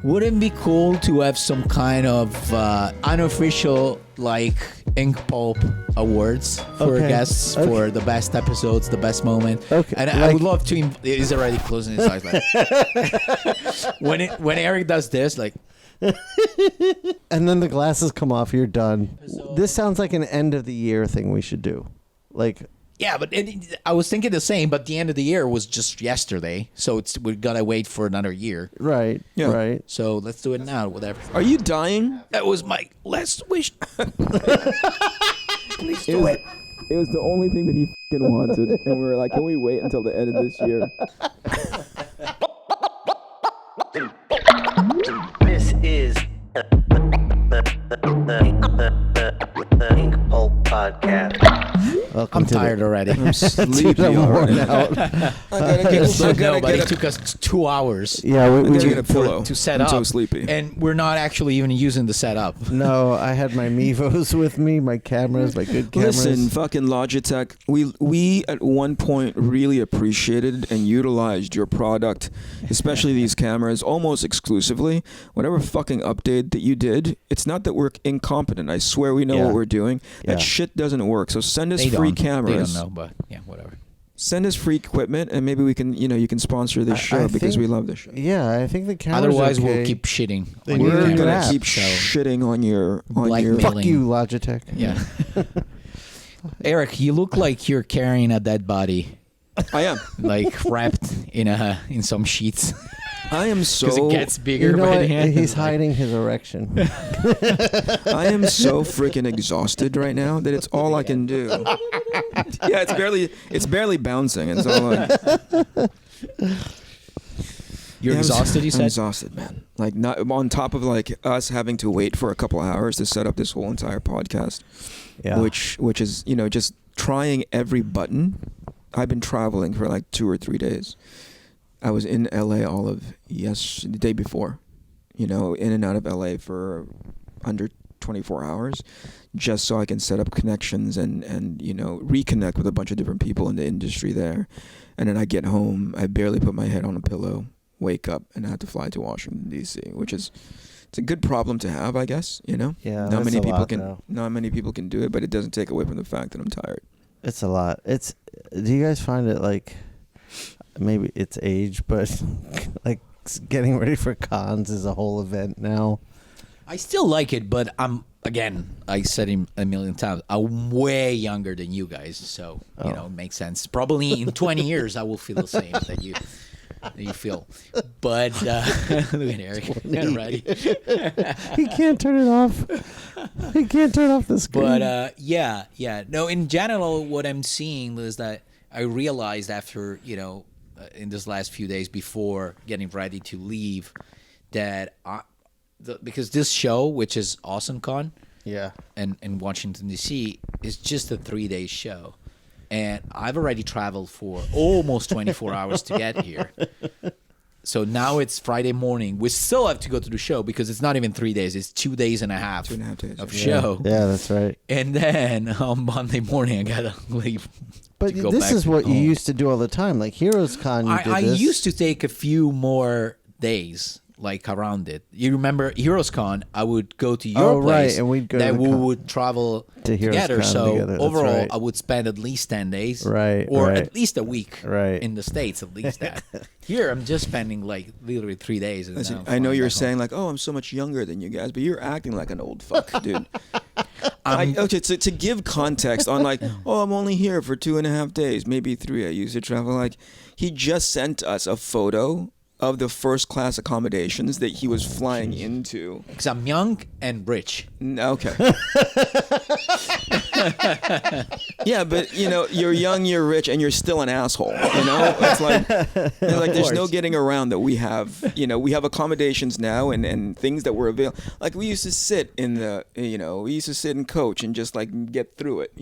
Wouldn't it be cool to have some kind of unofficial like Ink Pulp awards for guests for the best episodes, the best moment? Okay. And I would love to. He's already closing his eyes. Like, when Eric does this, like. And then the glasses come off. You're done. This sounds like an end of the year thing we should do. Like. Yeah, but I was thinking the same, but the end of the year was just yesterday, so we're gonna wait for another year. Right. Yeah. Right. So let's do it now, whatever. Are you dying? That was my last wish. Please do it. It was the only thing that he fucking wanted, and we were like, can we wait until the end of this year? This is the Ink Pulp Podcast. I'm tired already. I'm sleepy already. I know, but it took us 2 hours. Yeah, we get a pillow. To set I'm up. so sleepy. And we're not actually even using the setup. No, I had my Mevos with me, my cameras, my good cameras. Listen, fucking Logitech, we at one point really appreciated and utilized your product, especially these cameras, almost exclusively. Whatever fucking update that you did, it's not that we're incompetent. I swear we know what we're doing. That shit doesn't work. So send us free cameras. They don't know, but yeah, whatever. Send us free equipment, and maybe we can, you can sponsor this show because we love this show. Yeah, I think the cameras. Otherwise, okay. we'll keep shitting. We're gonna apps, keep shitting on your. Fuck you, Logitech. Yeah. Eric, you look like you're carrying a dead body. I am like wrapped in some sheets. I am so. Because it gets bigger You know by what? the hand. He's hiding his erection. I am so freaking exhausted right now that it's all I can do. Yeah, it's barely bouncing. It's all. You're exhausted, you said? I'm exhausted, man. Like, not on top of like us having to wait for a couple hours to set up this whole entire podcast. Yeah. Which is just trying every button. I've been traveling for like 2 or 3 days. I was in LA the day before, in and out of LA for under 24 hours, just so I can set up connections and reconnect with a bunch of different people in the industry there. And then I get home, I barely put my head on a pillow, wake up, and I have to fly to Washington D.C., which is it's a good problem to have, I guess. Yeah, not many people can do it, but it doesn't take away from the fact that I'm tired. It's a lot. Do you guys find it like? Maybe it's age, but like getting ready for cons is a whole event now. I still like it, but I said it a million times, I'm way younger than you guys, so, it makes sense. Probably in 20 years, I will feel the same that you feel. But, look at Eric, ready. He can't turn it off. He can't turn off the screen. But, yeah. No, in general, what I'm seeing is that I realized after, in this last few days before getting ready to leave, that because this show, which is AwesomeCon, in Washington D.C., is just a 3-day show, and I've already traveled for almost 24 hours to get here. So now it's Friday morning. We still have to go to the show because it's not even 3 days; it's 2.5 days 2.5 days of show. Yeah, that's right. And then on Monday morning, I gotta leave. But this is what you used to do all the time, like Heroes Con. I used to take a few more days, like around it. You remember Heroes Con? I would go to your place, and we'd go. Then to we would travel to together. So together. overall, right. I would spend at least 10 days, or at least a week, right. in the States. At least that. Here, I'm just spending like literally 3 days. And Listen, I know you're saying like, "Oh, I'm so much younger than you guys," but you're acting like an old fuck, dude. To give context on like, oh, I'm only here for 2.5 days, maybe 3. I used to travel. Like, he just sent us a photo of the first class accommodations that he was flying into. Because I'm young and rich. Okay. Yeah, but you're young, you're rich, and you're still an asshole. It's like there's no getting around that we have. We have accommodations now and things that were available. Like we used to sit in we used to sit and coach and just like get through it.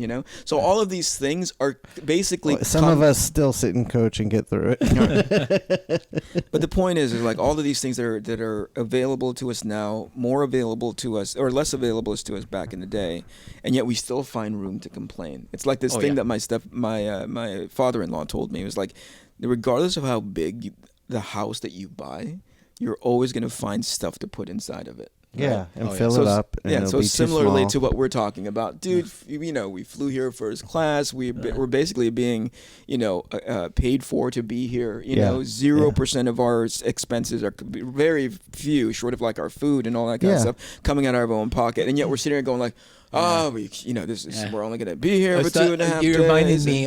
So all of these things are basically some of us still sit and coach and get through it. But the point is like all of these things that are available to us now, more available to us or less available to us back in the day, and yet we still find room to complain. It's like this thing that my father-in-law told me. It was like, regardless of how big the house that you buy, you're always going to find stuff to put inside of it. Yeah, right? and Oh, yeah. fill So it up. And yeah, it'll so be too similarly small. to what we're talking about, dude. We flew here first class. We're basically being, paid for to be here. You Yeah. know, 0% of our expenses are very few, short of like our food and all that kind of Yeah. stuff, coming out of our own pocket. And yet we're sitting here going like, we're only gonna be here for 2.5 days. You reminded and- me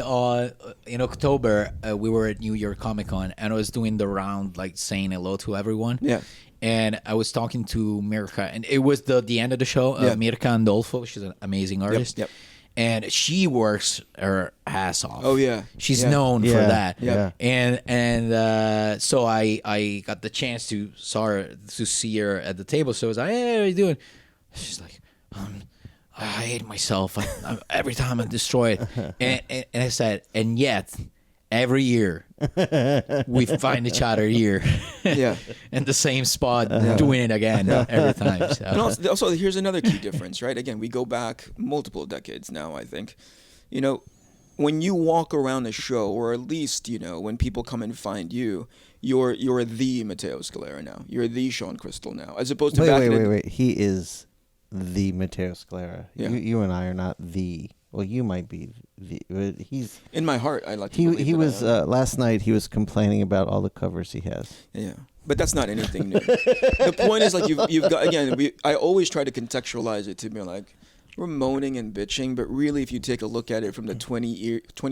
in October we were at New York Comic Con and I was doing the round like saying hello to everyone. Yeah. And I was talking to Mirka, and it was the end of the show. Yeah. Mirka Andolfo, she's an amazing artist. Yep. And she works her ass off. Oh, yeah. She's Yeah. known for Yeah. that. Yeah. And so I got the chance to see her at the table. So I was like, hey, how are you doing? She's like, I hate myself. Every time I destroy it. And I said, and yet, every year, we find each other here. Yeah. in the same spot, doing it again every time. So. And also, here's another key difference, right? Again, we go back multiple decades now, I think. When you walk around a show, or at least, when people come and find you, you're the Mattteo Scalera now. You're the Shawn Crystal now. As opposed to Wait. He is the Mattteo Scalera. Yeah. You and I are not the. Well, you might be the. But he's. In my heart, I like to He believe he that was I am. last night. He was complaining about all the covers he has. Yeah, but that's not anything new. The point is, like, you've got, again, I always try to contextualize it to be like, we're moaning and bitching, but really, if you take a look at it from the 20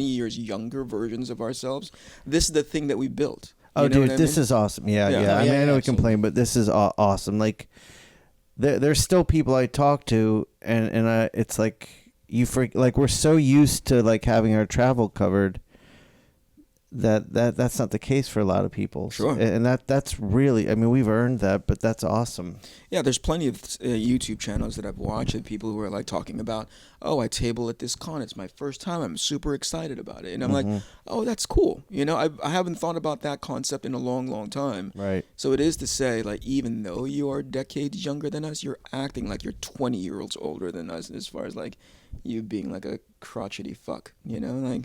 years younger versions of ourselves, this is the thing that we built. Oh, You know dude, what I this mean? is awesome. Yeah. Yeah. I mean, Yeah, I know we absolutely. complain, but this is awesome. Like, there's still people I talk to, and it's like like we're so used to like having our travel covered that's not the case for a lot of people. Sure. And that's really, I mean, we've earned that, but that's awesome. Yeah, there's plenty of YouTube channels that I've watched of people who are like talking about, oh, I table at this con. It's my first time. I'm super excited about it. And I'm like, oh, that's cool. I haven't thought about that concept in a long, long time. Right. So it is to say, like, even though you are decades younger than us, you're acting like you're 20 years older than us as far as like you being like a crotchety fuck, like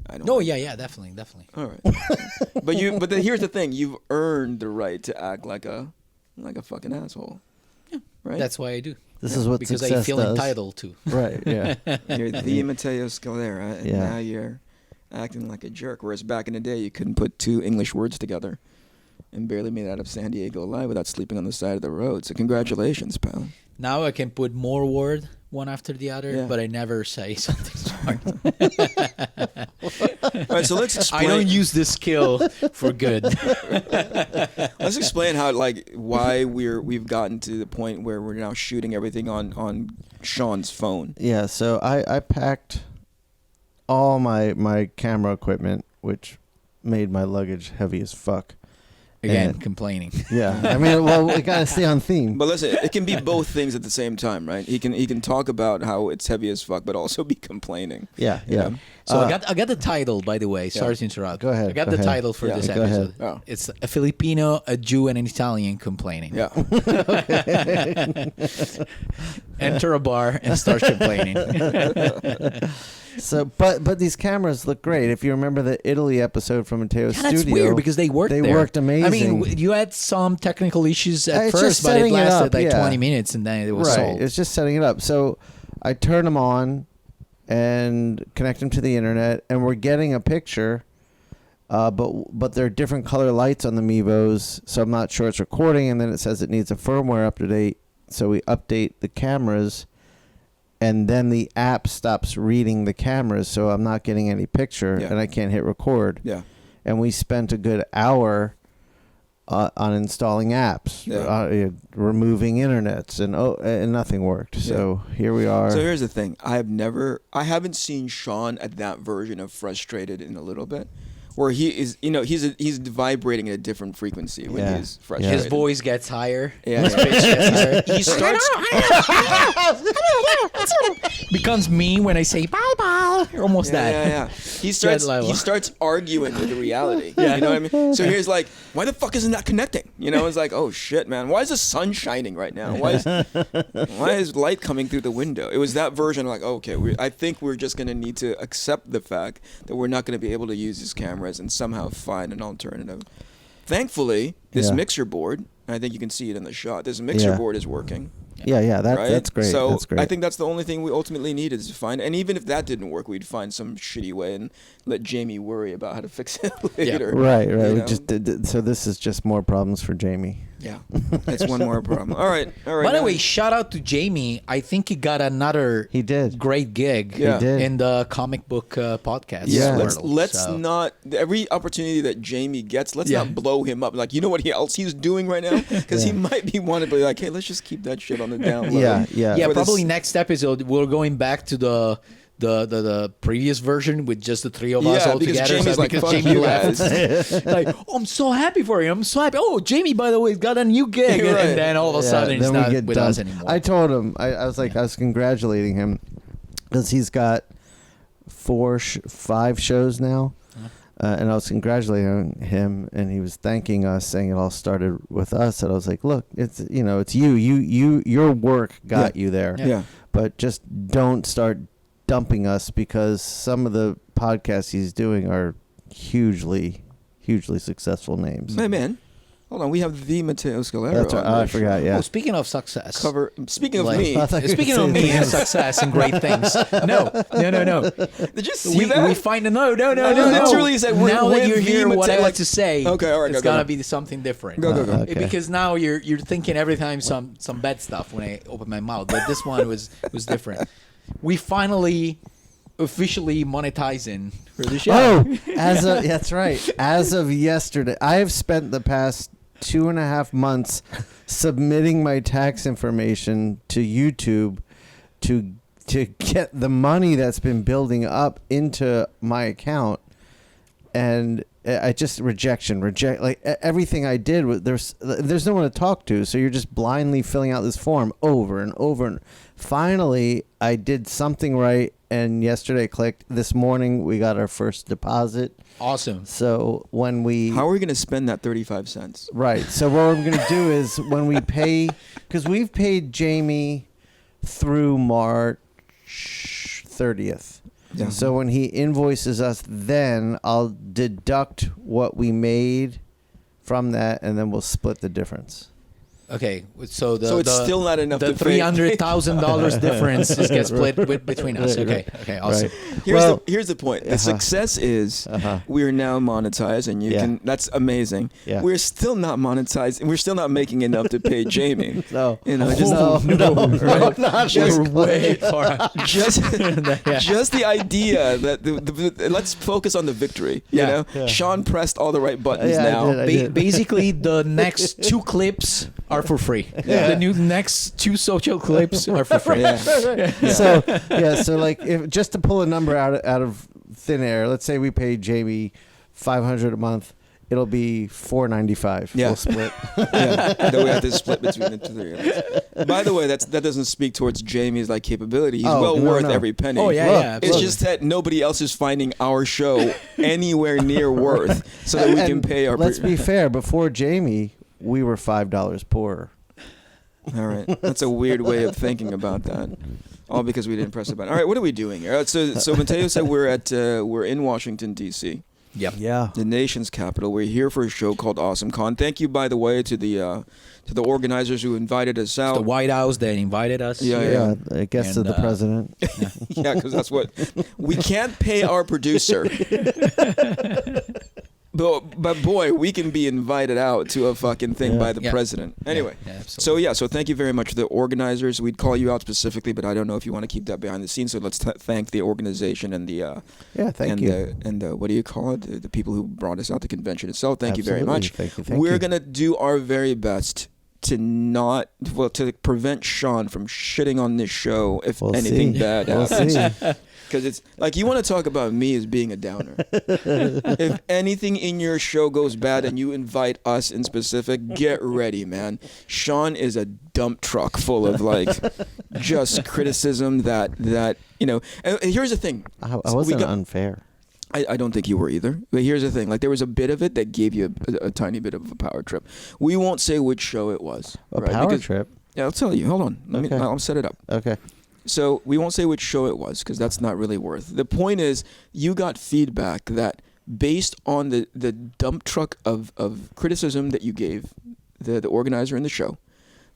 I don't No, yeah, definitely. All right. but here's the thing, you've earned the right to act like a fucking asshole. Yeah. Right? That's why I do. This is what because success I feel does. entitled to. Right. Yeah. You're the Mattteo Scalera, and Yeah. now you're acting like a jerk. Whereas back in the day, you couldn't put two English words together and barely made it out of San Diego Live without sleeping on the side of the road. So congratulations, pal. Now I can put more word one after the other, Yeah. but I never say something smart. All right, so let's explain. I don't use this skill for good. Let's explain how, like, why we've gotten to the point where we're now shooting everything on Shawn's phone. Yeah, so I packed all my camera equipment, which made my luggage heavy as fuck. Again, And- complaining. Yeah, I mean, well, we gotta stay on theme. But listen, it can be both things at the same time, right? He can talk about how it's heavy as fuck, but also be complaining. Yeah. Yeah. So I got the title, by the way. Sorry to interrupt. Go ahead, I got go the ahead. title for Yeah, this go ahead. episode. Oh. It's a Filipino, a Jew, and an Italian complaining. Yeah. Enter a bar and start complaining. So, but these cameras look great. If you remember the Italy episode from Matteo's Yeah, that's studio, weird because they worked. They there. worked amazing. I mean, you had some technical issues at It's just first, but it setting it lasted up, like yeah. 20 minutes and then it was right. sold. It's just setting it up. So I turn them on and connect them to the internet, and we're getting a picture. But there are different color lights on the Mevos, so I'm not sure it's recording. And then it says it needs a firmware update, so we update the cameras, and then the app stops reading the cameras, so I'm not getting any picture, Yeah. and I can't hit record. Yeah. And we spent a good hour on installing apps, removing internets, and nothing worked. So here we are. So here's the thing. I haven't seen Shawn at that version of frustrated in a little bit. Where he is, he's vibrating at a different frequency when Yeah. he's frustrated. His voice gets higher. Yeah. His pitch gets higher. He starts. Becomes me when I say bye bye. Almost that. Yeah. He starts arguing with the reality. Yeah. You know what I mean? So here's like, why the fuck isn't that connecting? It's like, oh shit, man. Why is the sun shining right now? Why is light coming through the window? It was that version of like, okay, I think we're just gonna need to accept the fact that we're not gonna be able to use these cameras and somehow find an alternative. Thankfully, this Yeah. mixer board I think you can see it in the shot. This mixer board is working. Yeah, Right? that's great. So that's great. I think that's the only thing we ultimately need is to find. And even if that didn't work, we'd find some shitty way and let Jamie worry about how to fix it later. Right. you We know? just so this is just more problems for Jamie. Yeah, that's one more problem. All right. By the now- way, shout out to Jamie. I think he got another He did. great gig Yeah. He did. in the comic book podcast. Yeah. let's So- not every opportunity that Jamie gets. Let's Yeah. not blow him up. Like, you know what else he's doing right now? Because he might be wanting to be like, hey, let's just keep that shit on the down low. Yeah. Yeah, For this- probably next episode we're going back to the previous version with just the three of us Yeah, all because together. Jamie's like, because fuck Jamie you left. guys. Like, oh, I'm so happy for him. I'm so happy. Oh, Jamie, by the way, got a new gig, Right. and then all of a sudden he's then we not get with done. us anymore. I told him. I was like, I was congratulating him because he's got 5 shows now. And I was congratulating him, and he was thanking us, saying it all started with us. And I was like, "Look, it's it's you. Your work got you there. Yeah. But just don't start dumping us because some of the podcasts he's doing are hugely successful names." Hey, man. Hold on. We have the Mattteo Scalera. That's right. on I the forgot. show. Yeah. Oh, speaking of success, Speaking of Like- me, I thought you were speaking of saying me and something. success and great things. No. did you see We that? find no. literally said we're now that with you're the here, what I Mattteo- have to say. Okay, all right, it's go, gotta go. be something different. Go. Okay. Because now you're thinking every time some bad stuff when I open my mouth, but this one was different. We finally officially monetizing for the show. Oh, that's right. As of yesterday, I have spent the past 2.5 months submitting my tax information to YouTube to get the money that's been building up into my account, and I just reject like everything I did was there's no one to talk to, so you're just blindly filling out this form over and over, and finally I did something right, and yesterday I clicked. This morning we got our first deposit. Awesome. So when we How are we going to spend that 35 cents? right, so what I'm going to do is when we pay, because we've paid Jamie through March 30th. Yeah. So when he invoices us, then I'll deduct what we made from that, and then we'll split the difference. Okay, so it's still not enough The to pay. $300,000 difference gets split between us. Okay, awesome. Right. Here's the point. The success is we are now monetized, and you Yeah. can. That's amazing. Yeah. We're still not monetized, and we're still not making enough to pay Jamie. No. You know, just We're way far. just Yeah. just the idea that let's focus on the victory. You Yeah. know, Yeah. Sean pressed all the right buttons Yeah, I now. did, I did. Basically, the next 2 clips are for free. The next 2 social clips are for free. Yeah. So like if just to pull a number out of thin air, let's say we pay Jamie $500 a month, it'll be $495. Yeah. We'll split. Yeah, that we have to split between the three of us. By the way, that doesn't speak towards Jamie's like capability. He's Oh, well no, worth no. every penny. Oh, yeah, Look, yeah. It's absolutely. just that nobody else is finding our show anywhere near worth, so that we can And pay our. let's be fair. Before Jamie, we were $5 poorer. All right, that's a weird way of thinking about that. All because we didn't press the button. All right, what are we doing here? So Mattteo said we're in Washington D.C., Yep. Yeah. the nation's capital. We're here for a show called Awesome Con. Thank you, by the way, to the organizers who invited us out. The White House that invited us. Yeah, Yeah. I guess to And, the president. Yeah, because that's what we can't pay our producer. But boy, we can be invited out to a fucking thing Yeah. by the Yeah. president. Anyway, Yeah, absolutely. so thank you very much to the organizers. We'd call you out specifically, but I don't know if you want to keep that behind the scenes. So let's thank the organization and the Yeah. Thank you. what do you call it? The people who brought us out, the convention itself. Thank you very Absolutely. much. Thank you. We're you. gonna do our very best to to prevent Shawn from shitting on this show if We'll anything see. bad We'll happens. see. Because it's like you want to talk about me as being a downer. If anything in your show goes bad and you invite us in specific, get ready, man. Shawn is a dump truck full of like just criticism that you know. And here's the thing. I We wasn't got- unfair. I don't think you were either. But here's the thing. Like there was a bit of it that gave you a tiny bit of a power trip. We won't say which show it was. A right? power Because- trip. Yeah, I'll tell you. Hold on. Okay. I'll set it up. Okay. So we won't say which show it was because that's not really worth. The point is you got feedback that based on the dump truck of criticism that you gave the organizer in the show,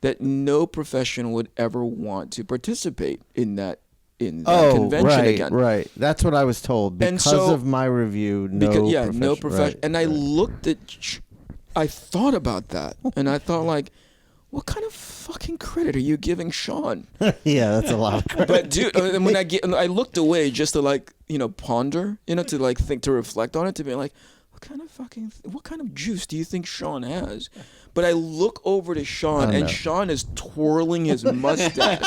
that no professional would ever want to participate in that convention right, again. Right. That's what I was told And because so- of my review. No no profession. Right, And I looked at, I thought about that, and I thought like, what kind of fucking credit are you giving Shawn? yeah, that's a lot of credit. But dude, and when I looked away just to like, ponder, to like think, to reflect on it, to be like, what kind of juice do you think Shawn has? But I look over to Shawn, and Shawn is twirling his mustache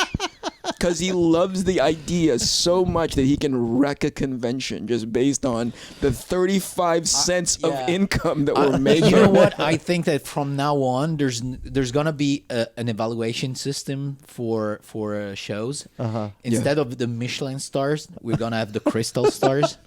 because he loves the idea so much that he can wreck a convention just based on the 35 cents of income that we're making. You know what? I think that from now on, there's gonna be an evaluation system for shows. Instead of the Michelin stars, we're gonna have the crystal stars.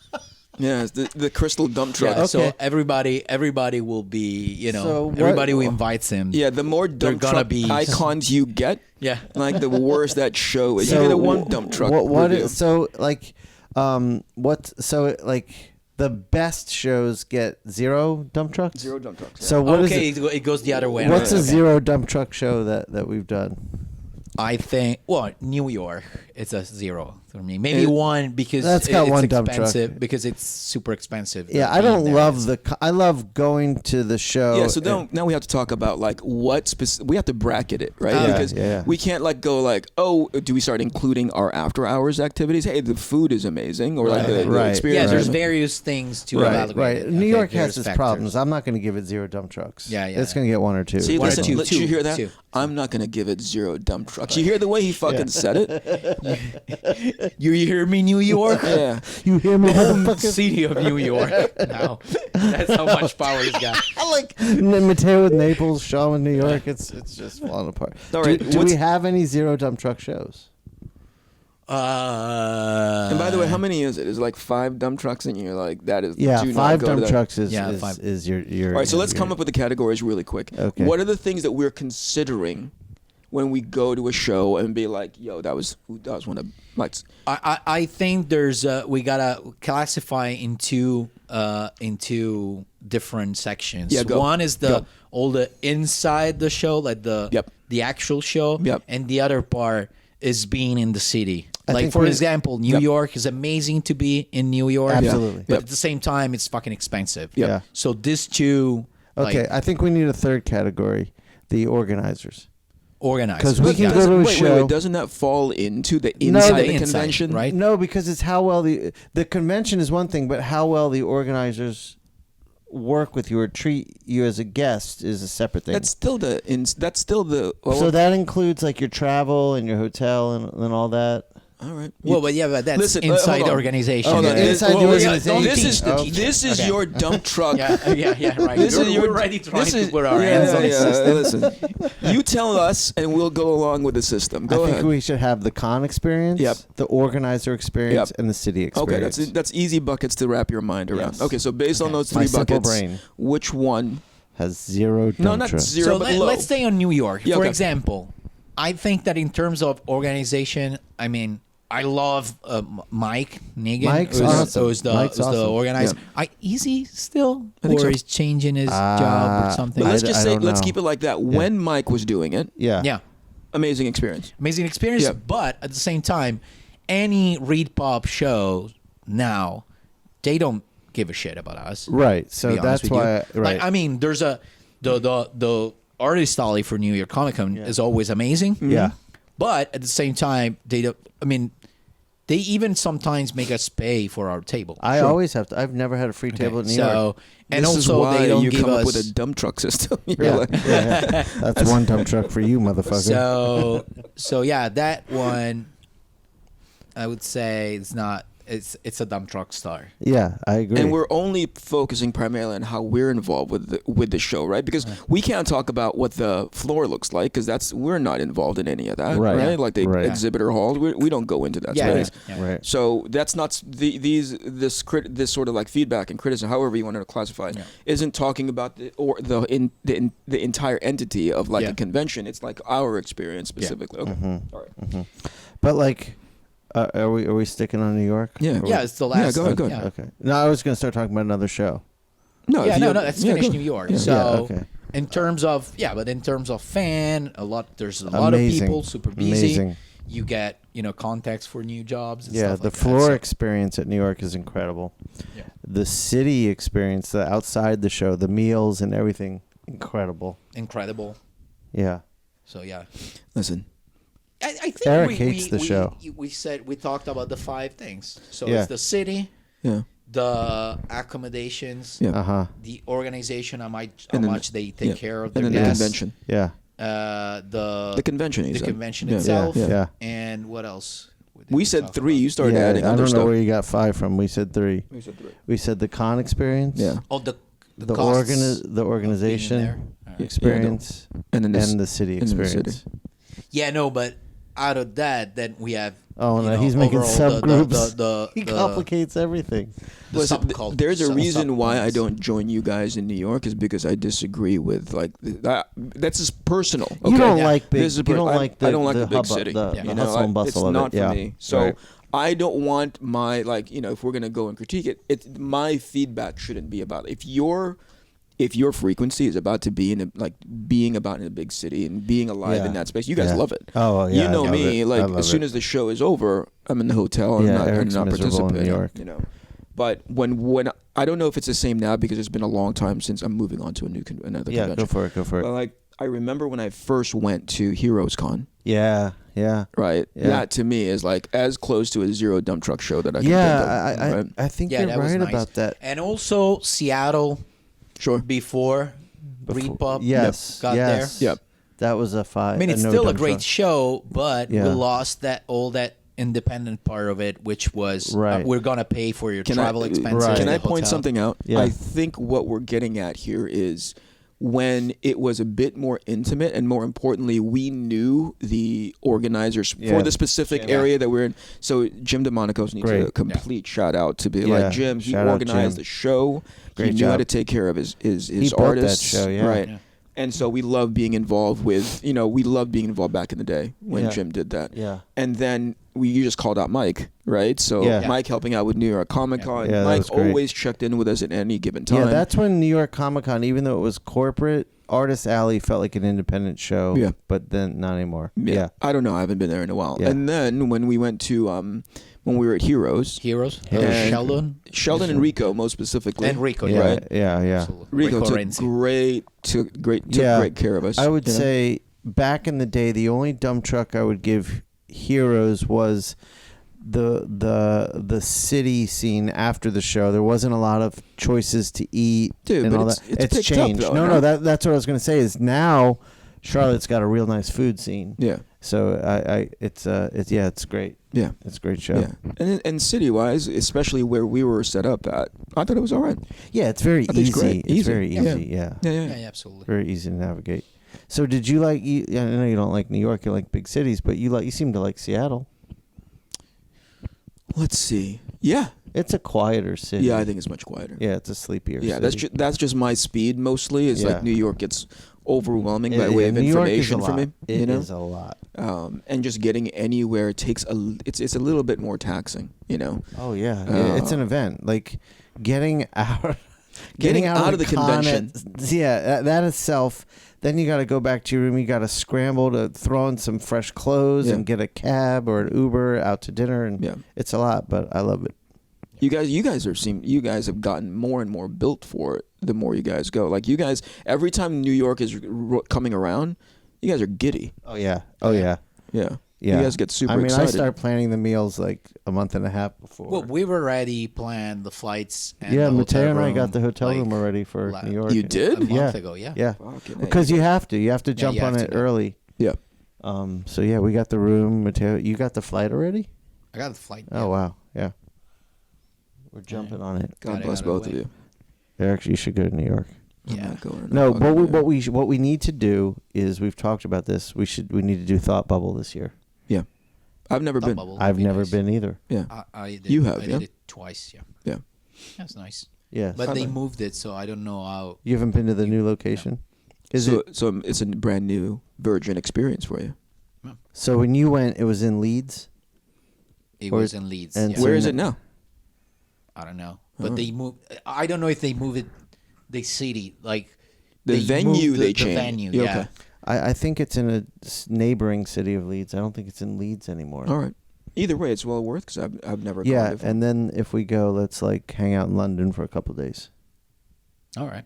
Yeah, it's the crystal dump truck. Yeah, so everybody will be, So what- everybody who invites him. Yeah, the more dump gonna truck be- icons you get, Yeah. like the worse that show is. You get a one dump truck. What review. is so like? The best shows get 0 dump trucks. 0 dump trucks. Yeah. So what is Okay, it? it goes the other way. What's around. a 0 dump truck show that we've done? I think, New York, it's a 0 for me. Maybe 1 because That's got it's one dump truck. expensive, because it's super expensive. Yeah, I don't love I love going to the show. Yeah, so now we have to talk about like what we have to bracket it, right? Yeah, Because yeah. we can't like go like, oh, do we start including our after hours activities? Hey, the food is amazing, or like the Right. experience. Yeah, there's Right. various things to Right, evaluate. right. it. New Okay, York there's has its factors. problems. I'm not going to give it 0 dump trucks. Yeah. It's going to get 1 or 2. See, One or listen, two, let you hear that? two. I'm not gonna give it 0 dump trucks. You hear the way he fucking said it? You hear me, New York? Yeah. You hear me, Home motherfucker? city of New York. Now, that's how much power he's got. I like Mattteo with Naples, Shawn with New York. It's just falling apart. All right, Do we have any 0 dump truck shows? And by the way, how many is it? Is it like 5 dump trucks, and you're like, that is Yeah, do not 5 go to dump that. trucks is Yeah, 5. is your. All right, so let's come up with the categories really quick. Okay. What are the things that we're considering when we go to a show and be like, yo, that was one of my... I think there's we gotta classify into different sections. Yeah, go. One is Go. all the inside the show, like the actual show, Yep. and the other part is being in the city. I Like think for we- example, New Yep. York is amazing to be in New York, Absolutely. but Yep. at the same time, it's fucking expensive. Yep. Yeah. So these two, Okay, like, I think we need a third category: the organizers. organized. 'Cause we can Doesn't- go to a wait, show- doesn't that fall into the No, inside the the inside, convention? right? No, because it's how well the convention is one thing, but how well the organizers work with you or treat you as a guest is a separate thing. That's still the. Well, So that includes like your travel and your hotel and all that. all right. Well, but that's Listen, inside hold the on. organization. Hold on. Yeah, inside the organization. This is Okay. this is Okay. your dump truck. yeah, right. This is your. We're already trying this to is- put our yeah, hands on the yeah, system. Listen, you tell us, and we'll go along with the system. Go I ahead. think we should have the con experience, Yep. the organizer experience, Yep. and the city Okay, experience. that's easy buckets to wrap your mind around. Yes. Okay, so based on Okay. those My 3 simple buckets, brain. which one? Has 0 dump No, not trucks. 0, So but low. let's stay on New York. Yeah, For okay. example, I think that in terms of organization, I mean, I love Mike Negan, Mike's who's, awesome. who's the, Mike's who's the awesome. organizer. Yeah. Is he still, I think or so. he's changing his job or something? But let's I just say, don't let's know. keep it like that. When Mike was doing it, Yeah. Yeah, amazing experience. amazing experience. Yeah. But at the same time, any Reed Pop show now, they don't give a shit about us. Right. to So be honest that's with you. why. Right. Like, I mean, there's the artist alley for New York Comic Con is always amazing. yeah. But at the same time, they don't. I mean, they even sometimes make us pay for our table. I always have to. I've never had a free table in New York. So and This is also why they don't you give come us. up with a dump truck system. You're Yeah, like- yeah. That's one dump truck for you, motherfucker. so yeah, that one, I would say it's not. It's a dump truck star. Yeah, I agree. And we're only focusing primarily on how we're involved with the show, right? Because we can't talk about what the floor looks like because we're not involved in any of that, Right. right? Yeah. Like the Right. exhibitor halls, we don't go into that Yeah, space. yeah. right. So that's not this sort of like feedback and criticism, however you want to classify it, Yeah. isn't talking about the entire entity of like Yeah. a convention. It's like our experience specifically. Okay, Mm-hmm. all right. But like, are we sticking on New York? Yeah. Or Yeah, we- it's the last. go ahead, go yeah. ahead. Okay. No, I was gonna start talking about another show. No, Yeah, if no, you- no, that's yeah, finished go. New York. Yeah. So, Yeah, okay. in terms of but in terms of there's a lot of Amazing. people super busy. Amazing. You get contacts for new jobs. And Yeah, stuff the like floor that. experience at New York is incredible. Yeah. The city experience, the outside the show, the meals and everything, incredible. Incredible. Yeah. So yeah, Listen, I think Eric hates the show. We talked about the 5 things. So Yeah. it's the city, yeah, the accommodations, Yeah. Uh-huh. the organization, how And then much they take care of and their then the guests, convention, Yeah. the convention, he the said. convention Yeah. itself, Yeah. and what else? Did We said talk 3. about? You started Yeah, adding I other don't know stuff. where you got 5 from. We said 3. We said 3. We said the con experience. Yeah, Oh, the The costs of being in organization there? All right. experience and then and the city and then the experience. city. Yeah, no, but out of that, then we have. Oh no, he's making overall subgroups. He the complicates everything. the Listen, subculture- there's a reason why I subpoints. don't join you guys in New York is because I disagree with that. That's just personal. Okay? You don't Yeah. like big. This is You don't I, like the. I don't like the big hubbub, city. The, Yeah. the You know, hustle and bustle it's of not it. Yeah. for me. So Right. I don't want my if we're gonna go and critique it, my feedback shouldn't be about it. If your frequency is about to be being about in a big city and being alive Yeah. in that space, you guys Yeah. love it. Oh yeah. You know I love me, it. I like love as soon it. as the show is over, I'm in the hotel and Yeah, I'm Eric's not miserable in participating. New York. You know, but when I don't know if it's the same now because it's been a long time since I'm moving on to another Yeah, convention. go for it. Go for But it. like I remember when I first went to Heroes Con, Yeah. Yeah. right? Yeah. That to me is like as close to a zero dump truck show that I can Yeah. think of. Right? I think Yeah, you're that was right nice. about that. And also Seattle Sure. before Read Pub. Yes. got yes. there. Yep. That was a 5. I mean, it's no still a dump great truck. show, but we Yeah. lost that independent part of it, which was Right. we're gonna pay for your Can travel I, expenses. Right. Can the I point hotel. something out? Yeah. I think what we're getting at here is when it was a bit more intimate and more importantly, we knew the organizers Yeah. for the specific Yeah. area that we're in. So Jim DeMonico's needs Great. a complete shout out to be Yeah. like, Jim, he Shout out, organized Jim. the show. Great he knew how job. to take care of his He built that artists. show, yeah. Right. Yeah. And so we love being involved with, we love being involved back in the day when Yeah. Jim did that. Yeah. And then you just called out Mike, right? So Yeah. Mike helping out with New York Comic Con. Yeah, that Mike was great. always checked in with us at any given time. Yeah, that's when New York Comic Con, even though it was corporate, Artist Alley felt like an independent show. Yeah. But then not anymore. Yeah. I don't know. I haven't been there in a while. Yeah. And then when we went to when we were at Heroes, Heroes, And- Sheldon and Rico most specifically. and Rico. Yeah. Right. Yeah. Yeah. Absolutely. Rico took Renzi. took great care of us. I would you know? say back in the day, the only dump truck I would give Heroes was the city scene after the show. There wasn't a lot of choices to eat Dude, and but all it's- that. it's picked up, changed. though, no, now. that's what I was going to say. Is now Charlotte's got a real nice food scene. Yeah. So it's great. Yeah. It's a great show. Yeah. And city wise, especially where we were set up at, I thought it was all right. Yeah, it's very I think it's easy. great. It's Easy. very Yeah. easy. Yeah. Yeah, absolutely. Very easy to navigate. So did you like? I know you don't like New York. You like big cities, but you seem to like Seattle. Let's see. Yeah. It's a quieter city. Yeah, I think it's much quieter. Yeah, it's a sleepier. Yeah, city. that's just my speed mostly. Is Yeah. like New York gets overwhelming by It- way of New York is a information for me. lot. It you know, is a lot. and just getting anywhere takes it's a little bit more taxing. You know, Oh yeah, it's an event. Like getting out, Getting out of the con convention. that itself. Then you got to go back to your room. You got to scramble to throw in some fresh clothes Yeah. and get a cab or an Uber out to dinner, and Yeah. it's a lot. But I love it. you guys have gotten more and more built for it the more you guys go. Like you guys, every time New York is coming around, you guys are giddy. Oh yeah. Oh yeah. Yeah. Yeah. You guys get super I mean, excited. I start planning the meals like a month and a half before. Well, we've already planned the flights. And yeah, the Mateo hotel and I room, got the hotel like, room already for New York. You did? a month Yeah. ago. Yeah. Yeah, Fucking A. because you have to jump you on have it to. early. Yeah. So yeah, we got the room. Mateo, you got the flight already? I got the flight. Oh wow, yeah. We're jumping on it. God Got it bless out of the both of way. you. Eric, you should go to New York. I'm Yeah. not going. No, I'm but not going. what we need to do is we've talked about this. We need to do Thought Bubble this year. Yeah. I've never Thought been. bubble would I've be never nice. been either. Yeah. I did, You have, I yeah? did it twice. Yeah. Yeah. That's nice. Yes. But I they like- moved it, so I don't know how. You haven't been to the new location? Is so, it So it's a brand new virgin experience for you. so when you went it was in Leeds? It Or- was in Leeds. and Yeah. so Where is n- it now? I don't know, but Oh. they moved. I don't know if they move it. They city like The venue moved they the changed. venue, Yeah, yeah. okay. I think it's in a neighboring city of Leeds. I don't think it's in Leeds anymore. All right. Either way, it's well worth because I've never gone Yeah, before. and then if we go, let's like hang out in London for a couple of days. All right.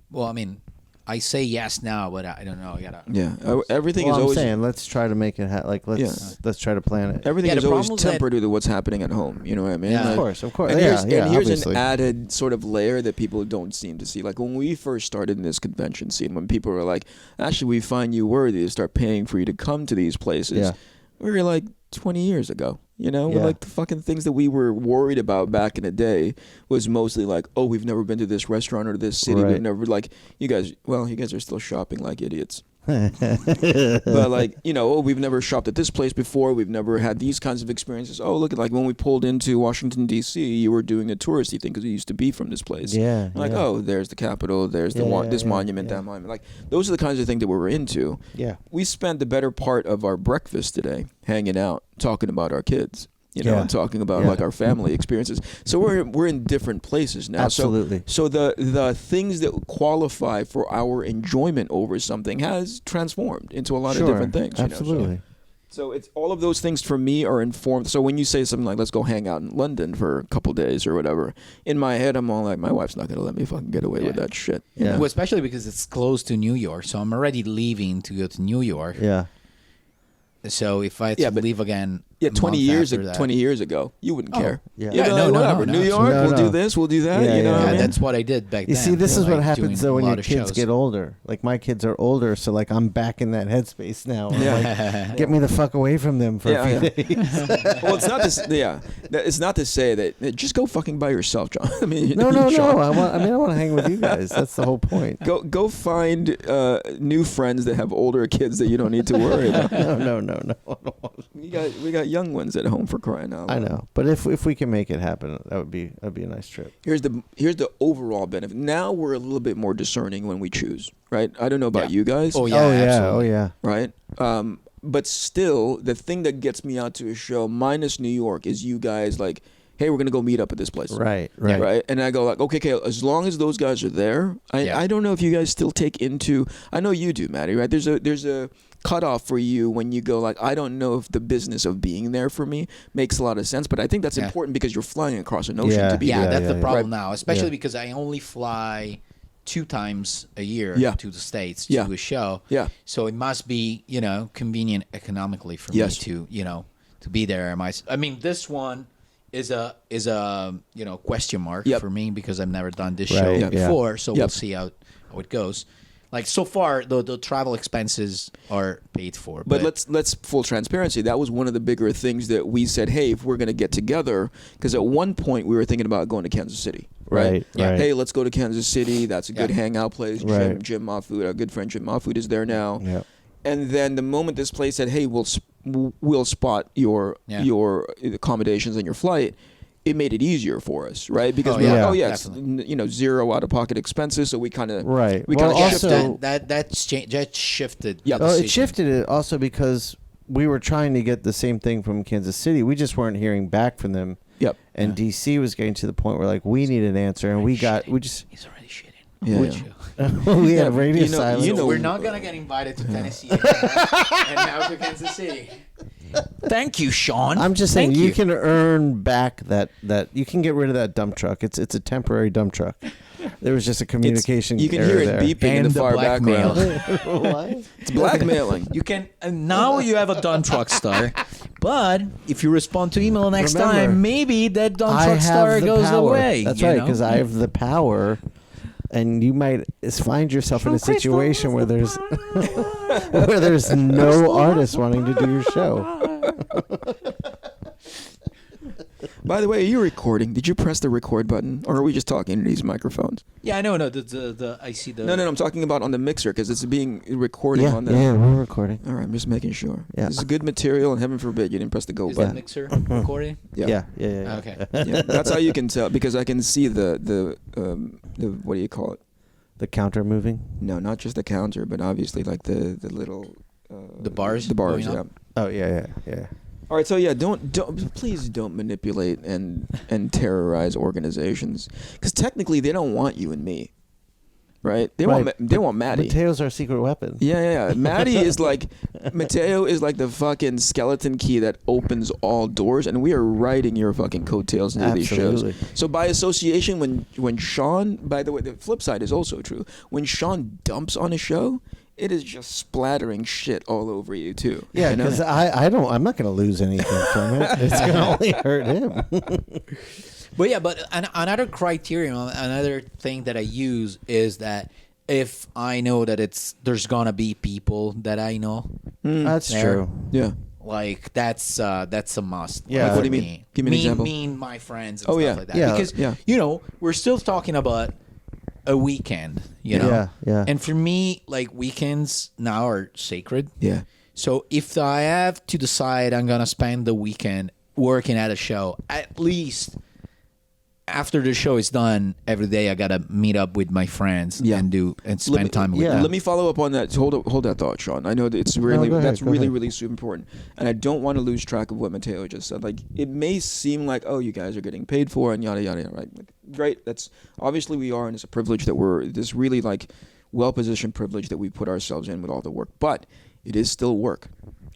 Well, I mean, I say yes now, but I don't know. I gotta. yeah, everything Well, is I'm always saying let's try to make it let's try to plan it. everything Yeah, is the always problem is that- tempered with what's happening at home. You know what I mean? Yeah. Of course. And Yeah, here's obviously. an added sort of layer that people don't seem to see. Like when we first started in this convention scene, when people were like, actually, we find you worthy to start paying for you to come to these places. Yeah. We were like 20 years ago. You know, Yeah. like the fucking things that we were worried about back in the day was mostly like, oh, we've never been to this restaurant or this city. Right. We've never you guys are still shopping like idiots. But like, oh, we've never shopped at this place before. We've never had these kinds of experiences. Oh, look at like when we pulled into Washington D.C., you were doing a touristy thing because you used to be from this place. Yeah. Like, yeah. oh, there's the Capitol. There's this monument, that monument. Like those are the kinds of things that we were into. Yeah. We spent the better part of our breakfast today hanging out, talking about our kids. Yeah. And talking about Yeah. like our family experiences. So we're in different places now. Absolutely. So the things that qualify for our enjoyment over something has transformed into a lot of different things. Absolutely. So it's all of those things for me are informed. So when you say something like, let's go hang out in London for a couple days or whatever, in my head, I'm all like, my wife's not going to let me fucking get away with that shit. you Yeah. know? Well, especially because it's close to New York, so I'm already leaving to go to New York. Yeah. So if I had to but- leave again, Yeah, a 20 month years after that- 20 years ago, you wouldn't care. yeah. You'd Yeah, be no, like, no, whatever. no, New no. York, No, we'll no. do this, we'll do that. Yeah, you know yeah, what I Yeah, mean? that's what I did back You then. see, this is like, what happens doing though when a your lot of kids shows. get older. Like my kids are older, so like I'm back in that headspace now. I'm Yeah. like, get me the fuck away from them for Yeah, a few days. Well, it's not it's not to say that just go fucking by yourself, John. I mean, No. Shawn. I want to hang with you guys. That's the whole point. Go find new friends that have older kids that you don't need to worry about. No. We got young ones at home for crying out loud. I know, but if we can make it happen, that'd be a nice trip. Here's the overall benefit. Now we're a little bit more discerning when we choose, right? I don't know about Yeah. you guys, Oh yeah, Oh absolutely. yeah. right? But still, the thing that gets me out to a show, minus New York, is you guys like, hey, we're gonna go meet up at this place. Right. Right. And I go like, okay, as long as those guys are there, I don't know if you guys still take into. I know you do, Matty. Right? There's a cutoff for you when you go like, I don't know if the business of being there for me makes a lot of sense, but I think that's Yeah. important because you're flying across an ocean Yeah. to be Yeah, there. that's the yeah. problem now, especially Yeah. because I only fly 2 times a year Yeah. to the States Yeah. to a show. Yeah. So it must be, convenient economically for Yes. me to be there. I mean, this one is a question mark Yep. for me because I've never done this Right, show yeah. before. So Yep. we'll see how it goes. Like so far, the travel expenses are paid for. But let's full transparency. That was one of the bigger things that we said, hey, if we're going to get together, because at one point we were thinking about going to Kansas City, right? Right. Hey, let's go to Kansas City. That's a good Yeah. hangout place. Right. Jim Mahfood, our good friend Jim Mahfood, is there now. Yeah. And then the moment this place said, hey, we'll spot your accommodations and your flight, it made it easier for us, right? Because Oh, we're yeah. like, it's Definitely. zero out of pocket expenses, so we kind of Right. We Well, kind of also- shifted. that shifted. Yeah. the Well, it decision. shifted it also because we were trying to get the same thing from Kansas City. We just weren't hearing back from them. Yep. And DC was getting to the point where like we need an answer, and we just He's already shitting. Yeah, Would yeah. you? we Yeah, had radio you know- silence. you know- We're not gonna get invited to Tennessee and now to Kansas City. Thank you, Shawn. I'm just saying Thank you can earn back that you can get rid of that dump truck. It's a temporary dump truck. There was just a communication. You can error hear it there. beeping in And the the far blackmail. background. What? It's blackmailing. You can now you have a dump truck star, but if you respond to email next Remember, time, maybe that dump I truck have star the goes power. away. That's you right, know? because I have the power, and you might find yourself in a situation where there's where there's no artist wanting to do your show. By the way, are you recording? Did you press the record button, or are we just talking into these microphones? Yeah, I know. No, the I see the. No, I'm talking about on the mixer because it's being recording Yeah, on the. yeah, we're recording. All right, I'm just making sure. Yeah. This is good material, and heaven forbid you didn't press the go Is the button. mixer recording? Yeah. Okay. Yeah, that's how you can tell because I can see the what do you call it? The counter moving. No, not just the counter, but obviously like the little. The bars The bars, going yeah. up? Oh yeah. All right, so yeah, please don't manipulate and terrorize organizations because technically they don't want you and me. right? They Right, want Maddie. Matteo's our secret weapon. Yeah. Maddie is like, Mattteo is like the fucking skeleton key that opens all doors, and we are riding your fucking coattails into these shows. Absolutely. So by association, when Shawn, by the way, the flip side is also true. When Shawn dumps on a show, it is just splattering shit all over you too. Yeah, you know? because I'm not going to lose anything from it. It's going to only hurt him. But yeah, but another criterion, another thing that I use is that if I know that there's gonna be people that I know, That's there. true. Yeah. like that's a must. Yeah. Like, What do you mean? me. Give me an example. Me and my friends and Oh, stuff yeah. like that. Yeah. Because Yeah. you know we're still talking about a weekend. You know, Yeah. And for me, like weekends now are sacred. Yeah. So if I have to decide I'm gonna spend the weekend working at a show, at least after the show is done, every day I gotta meet up with my friends Yeah. and spend time with yeah. them. Let me follow up on that. Hold that thought, Shawn. I know that it's really go ahead, that's go really ahead. really super important, and I don't want to lose track of what Mattteo just said. Like it may seem like, oh, you guys are getting paid for and yada yada, right? Like, great. That's obviously we are, and it's a privilege that we're this really like well positioned privilege that we put ourselves in with all the work, but it is still work.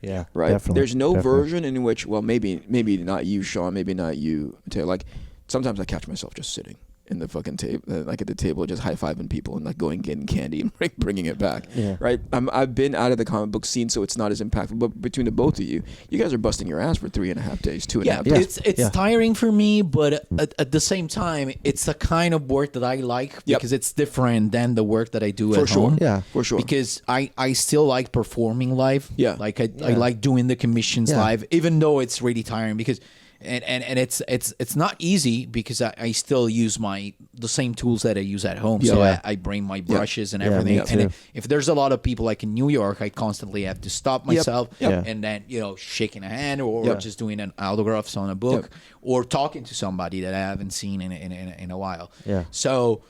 Yeah. Right. Definitely, There's no definitely. version in which, well, maybe not you, Shawn, maybe not you, Mattteo. Like sometimes I catch myself just sitting in the fucking table, like at the table, just high fiving people and like going getting candy and bringing it back. Yeah. Right. I've been out of the comic book scene, so it's not as impactful. But between the both of you, you guys are busting your ass for 3.5 days, 2.5 Yeah, days. it's Yeah. tiring for me, but at the same time, it's a kind of work that I like Yep. because it's different than the work that I do For at sure. home. Yeah. For sure. Because I still like performing live. Yeah. Like I like doing the commissions Yeah. live, even though it's really tiring because and it's not easy because I still use the same tools that I use at home. So Yeah. I bring my brushes and Yeah, everything. me And too. if there's a lot of people like in New York, I constantly have to stop myself Yep. and then shaking a hand or Yep. just doing an autographs on a book or talking to somebody that I haven't seen in a while. Yeah. So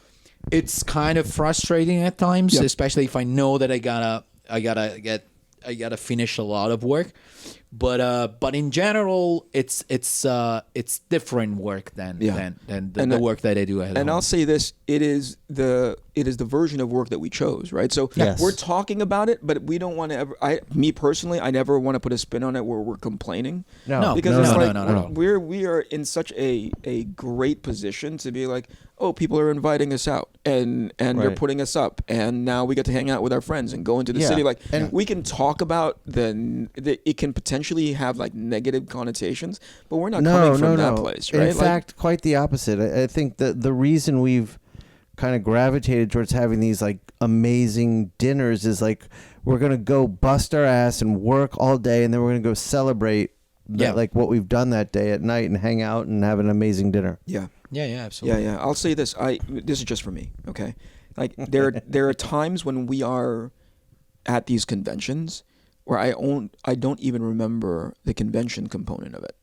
it's kind of frustrating at times, Yep. especially if I know that I gotta finish a lot of work. But in general, it's different work than the work that I do at home. And I'll say this: it is the version of work that we chose, right? So Yes. we're talking about it, but we don't want to ever. Me personally, I never want to put a spin on it where we're complaining. No. because no, it's no, like no. we are in such a great position to be like, oh, people are inviting us out and they're Right. putting us up, and now we get to hang out with our friends and go into the Yeah. city. Like, And- we can talk about it can potentially have like negative connotations, but we're not coming from that place, right? In fact, quite the opposite. I think that the reason we've kind of gravitated towards having these like amazing dinners is like we're gonna go bust our ass and work all day, and then we're gonna go celebrate like what we've done that day at night and hang out and have an amazing dinner. yeah. yeah, absolutely. Yeah. I'll say this. This is just for me, okay? Like there are times when we are at these conventions where I don't even remember the convention component of it.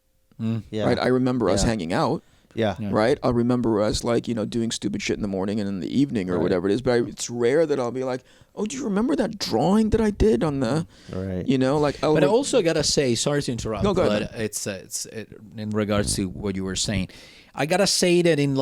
Yeah. Right? I remember us Yeah. hanging out. Yeah. Yeah. Right? I'll remember us like, doing stupid shit in the morning and in the evening or Right. whatever it is, but it's rare that I'll be like, "Oh, do you remember that drawing that I did on the Right. like I'll But I also gotta say, sorry to interrupt, No, go ahead, but it's in regards to what you were saying. I gotta say that in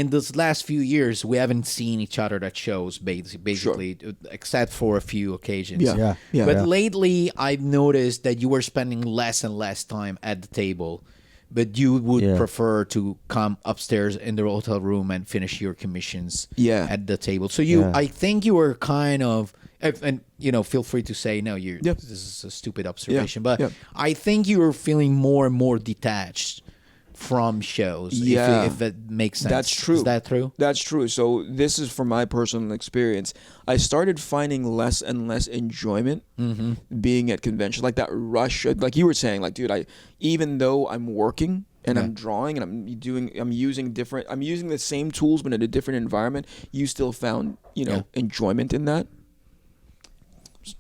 this last few years, we haven't seen each other at shows, basically, except for a few occasions. Yeah. Yeah. But lately, I've noticed that you were spending less and less time at the table, but you would prefer to come upstairs in the hotel room and finish your commissions at the table. So I think you were kind of, and feel free to say no. This is a stupid observation, but I think you were feeling more and more detached from shows. Yeah. if that makes sense. That's true. Is that true? That's true. So this is from my personal experience. I started finding less and less enjoyment being at conventions, like that rush. Like you were saying, like, dude, even though I'm working and I'm drawing and I'm using the same tools but in a different environment, you still found enjoyment in that.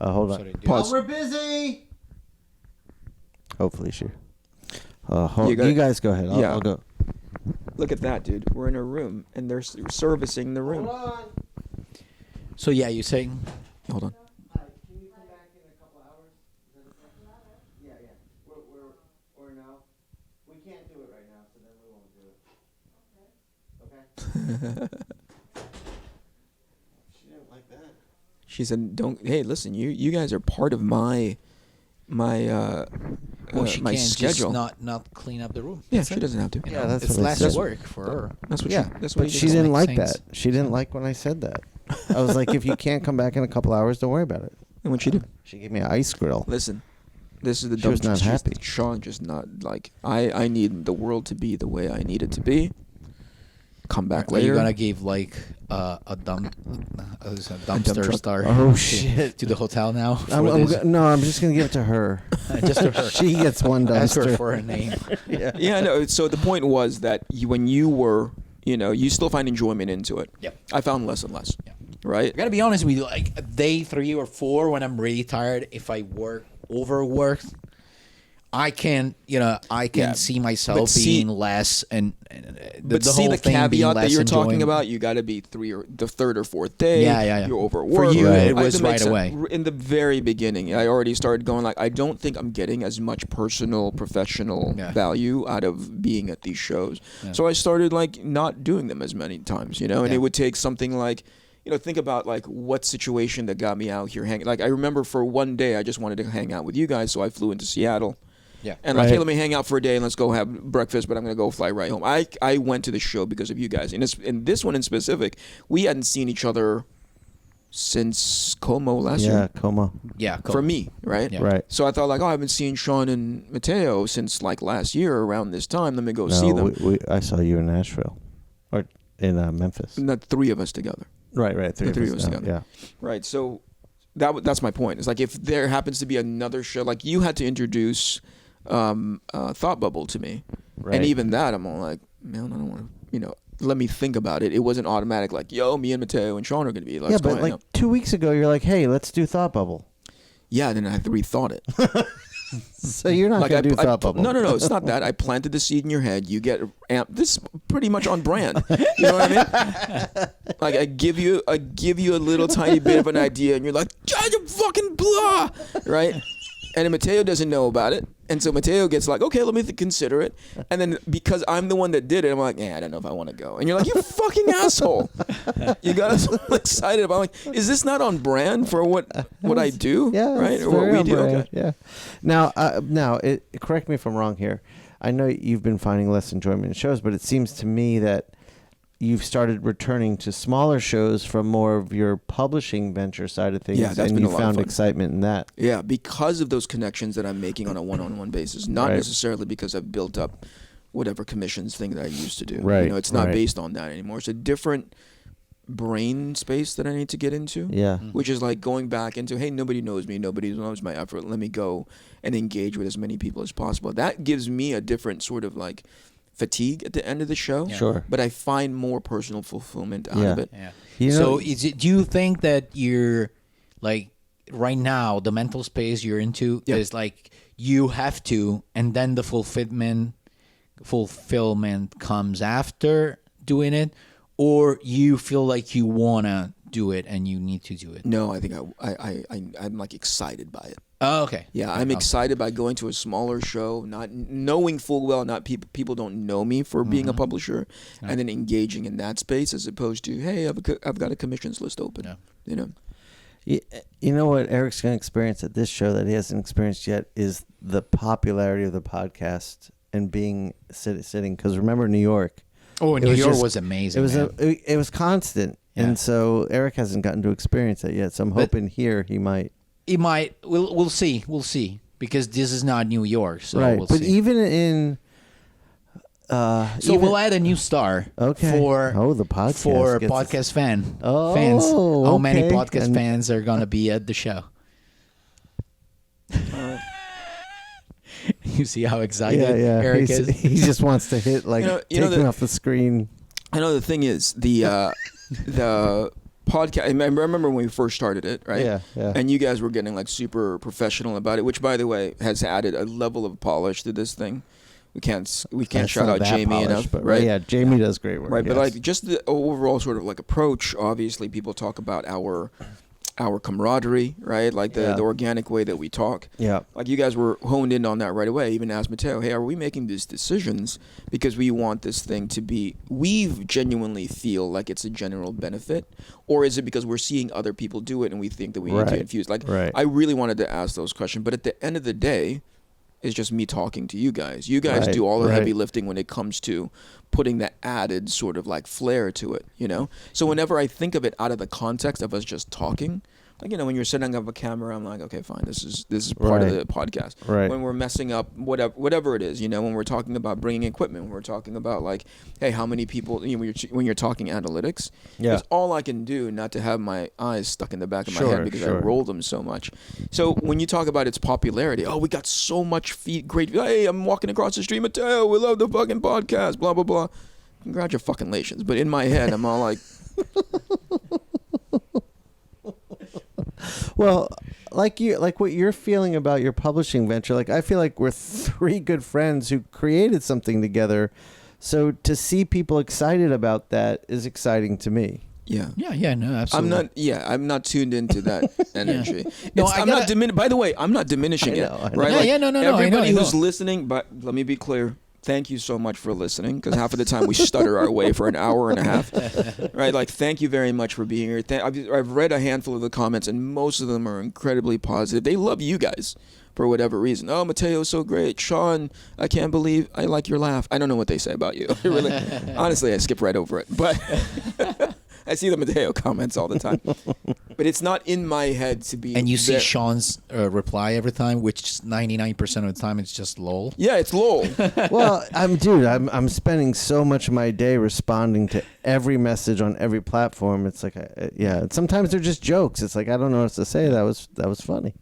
Hold on. Sorry, dude. Pause. We're busy. Hopefully she. You you guys go ahead. I'll go. Look at that, dude. We're in a room and they're servicing the room. So yeah, you're saying. Hold on. Can you come back in a couple hours? Yeah. Or no. We can't do it right now, so then we won't do it. Okay. She said, "Don't. Hey, listen. You guys are part of my Well, she my can't schedule. just not clean up the room. Yeah, she doesn't have to. You Yeah, know, that's it's what I less said. work for her. That's what Yeah, that's what but she she said. didn't makes like sense. that. She didn't like when I said that. I was like, if you can't come back in a couple hours, don't worry about it. And what she do? She gave me an ice grill. Listen, this is the She was dumb not truth. happy. Shawn just not like I need the world to be the way I need it to be. Come back Are later. you gonna give like a dumpster truck. star? Oh, to, shit. To the hotel now. for I'm this? no, I'm just gonna give it to her. Just to her. She gets one Ask her dumpster. for her name. Yeah. Yeah, no. So the point was that when you were, you still find enjoyment into it. Yep. I found less and less. Yeah. Right. I gotta be honest with you. Like day 3 or 4, when I'm really tired, if I overworked, I can Yeah, see myself but see- being less and But the see whole the thing being caveat that less you're talking enjoying. about. You got to be the third or fourth day. Yeah. You're For overworked. you, Right. it was That makes right sense. away. In the very beginning, I already started going like, I don't think I'm getting as much personal, professional Yeah. value out of being at these shows. Yeah. So I started like not doing them as many times. And Yeah. it would take something like. Think about like what situation that got me out here hanging. Like I remember for one day I just wanted to hang out with you guys, so I flew into Seattle. Yeah. And like, Right. hey, let me hang out for a day and let's go have breakfast, but I'm gonna go fly right home. I went to the show because of you guys. And in this one in specific, we hadn't seen each other since Como last Yeah, year. coma. Yeah. Cool. For me, right? Yeah. Right. So I thought like, I've been seeing Shawn and Mattteo since like last year around this time. Let me go see them. I saw you in Nashville, or in Memphis. Not 3 of us together. Right. The three of us now, together. Yeah. Right. So that's my point. It's like if there happens to be another show, like you had to introduce Thought Bubble to me, Right. and even that, I'm all like, man, I don't want to, let me think about it. It wasn't automatic. Like, yo, me and Mattteo and Shawn are gonna be. Let's Yeah, go but hang like out. 2 weeks ago, you're like, hey, let's do Thought Bubble. Yeah, then I had to rethought it. So you're not Like gonna do Thought Bubble. No, it's not that. I planted the seed in your head. You get amped. This is pretty much on brand. You know what I mean? Like I give you a little tiny bit of an idea, and you're like, you fucking blah, right? And then Mattteo doesn't know about it, and so Mattteo gets like, okay, let me consider it. And then because I'm the one that did it, I'm like, I don't know if I want to go. And you're like, you fucking asshole. You got us all excited about like, is this not on brand for what I do? Yeah, right, it's or what very we on do? brand, Okay. Yeah. Now, correct me if I'm wrong here. I know you've been finding less enjoyment in shows, but it seems to me that you've started returning to smaller shows from more of your publishing venture side of things, Yeah, that's and been you a lot of found fun. excitement in that. Yeah, because of those connections that I'm making on a one-on-one basis, not Right. necessarily because I've built up whatever commissions thing that I used to do. Right, It's not right. based on that anymore. It's a different brain space that I need to get into. Yeah. Which is like going back into, hey, nobody knows me, nobody knows my effort. Let me go and engage with as many people as possible. That gives me a different sort of like fatigue at the end of the show. Sure. But I find more personal fulfillment out Yeah. of it. Yeah. You know- So do you think that you're like right now the mental space you're into Yeah. is like you have to, and then the fulfillment comes after doing it, or you feel like you wanna do it and you need to do it? No, I think I'm like excited by it. Oh, okay. Yeah, I'm excited by going to a smaller show, not knowing full well not people don't know me for being a publisher, and then engaging in that space as opposed to, hey, I've got a commissions list open. Yeah. You know. You know what Eric's going to experience at this show that he hasn't experienced yet is the popularity of the podcast and being sitting. Because remember New York. Oh, It New was York just- was amazing. It was man. it was constant, Yeah. and so Eric hasn't gotten to experience it yet. So I'm hoping here he might. It might. We'll see. We'll see, because this is not New York. So right, we'll but see. even in. So even- we'll add a new star. Okay. For the podcast for gets- podcast fans. Oh, How many okay. podcast And- fans are gonna be at the show? You see how excited Yeah. Eric is. He just wants to hit like You know take me the- off the screen. I know the thing is the podcast. I remember when we first started it, right? Yeah. And you guys were getting like super professional about it, which, by the way, has added a level of polish to this thing. We can't That's shout not out that Jamie polished, enough, but right? Yeah, Jamie does great work. Right, but yes. like just the overall sort of like approach. Obviously, people talk about our our camaraderie, right? Like the organic way that we talk. Yeah. Like you guys were honed in on that right away. Even asked Mattteo, hey, are we making these decisions because we want this thing to be, we genuinely feel like it's a general benefit, or is it because we're seeing other people do it and we think that we need to infuse? Like, I really wanted to ask those questions, but at the end of the day, it's just me talking to you guys. You guys do all the heavy lifting when it comes to putting the added sort of like flair to it, you know? So whenever I think of it out of the context of us just talking, like, you know, when you're setting up a camera, I'm like, okay, fine, this is part of the podcast. Right. When we're messing up whatever it is, you know, when we're talking about bringing equipment, when we're talking about like, hey, how many people, you know, when you're talking analytics, it's all I can do not to have my eyes stuck in the back of my head because I roll them so much. So when you talk about its popularity, oh, we got so much great, hey, I'm walking across the street, Mattteo, we love the fucking podcast, blah, blah, blah. Congratulations. But in my head, I'm all like... Well, like what you're feeling about your publishing venture, like I feel like we're three good friends who created something together. So to see people excited about that is exciting to me. Yeah. Yeah, no, absolutely. I'm not tuned into that energy. No, By the way, I'm not diminishing it. Right? Everybody who's listening, but let me be clear. Thank you so much for listening, because half of the time we stutter our way for an hour and a half. Right? Like, thank you very much for being here. I've read a handful of the comments, and most of them are incredibly positive. They love you guys for whatever reason. Oh, Matteo's so great. Shawn, I can't believe I like your laugh. I don't know what they say about you. Really, honestly, I skip right over it. But I see the Mattteo comments all the time. But it's not in my head to be... And you see Shawn's reply every time, which 99% of the time it's just lol. Yeah, it's lol. Well, I'm spending so much of my day responding to every message on every platform. It's like, sometimes they're just jokes. It's like, I don't know what to say. That was funny.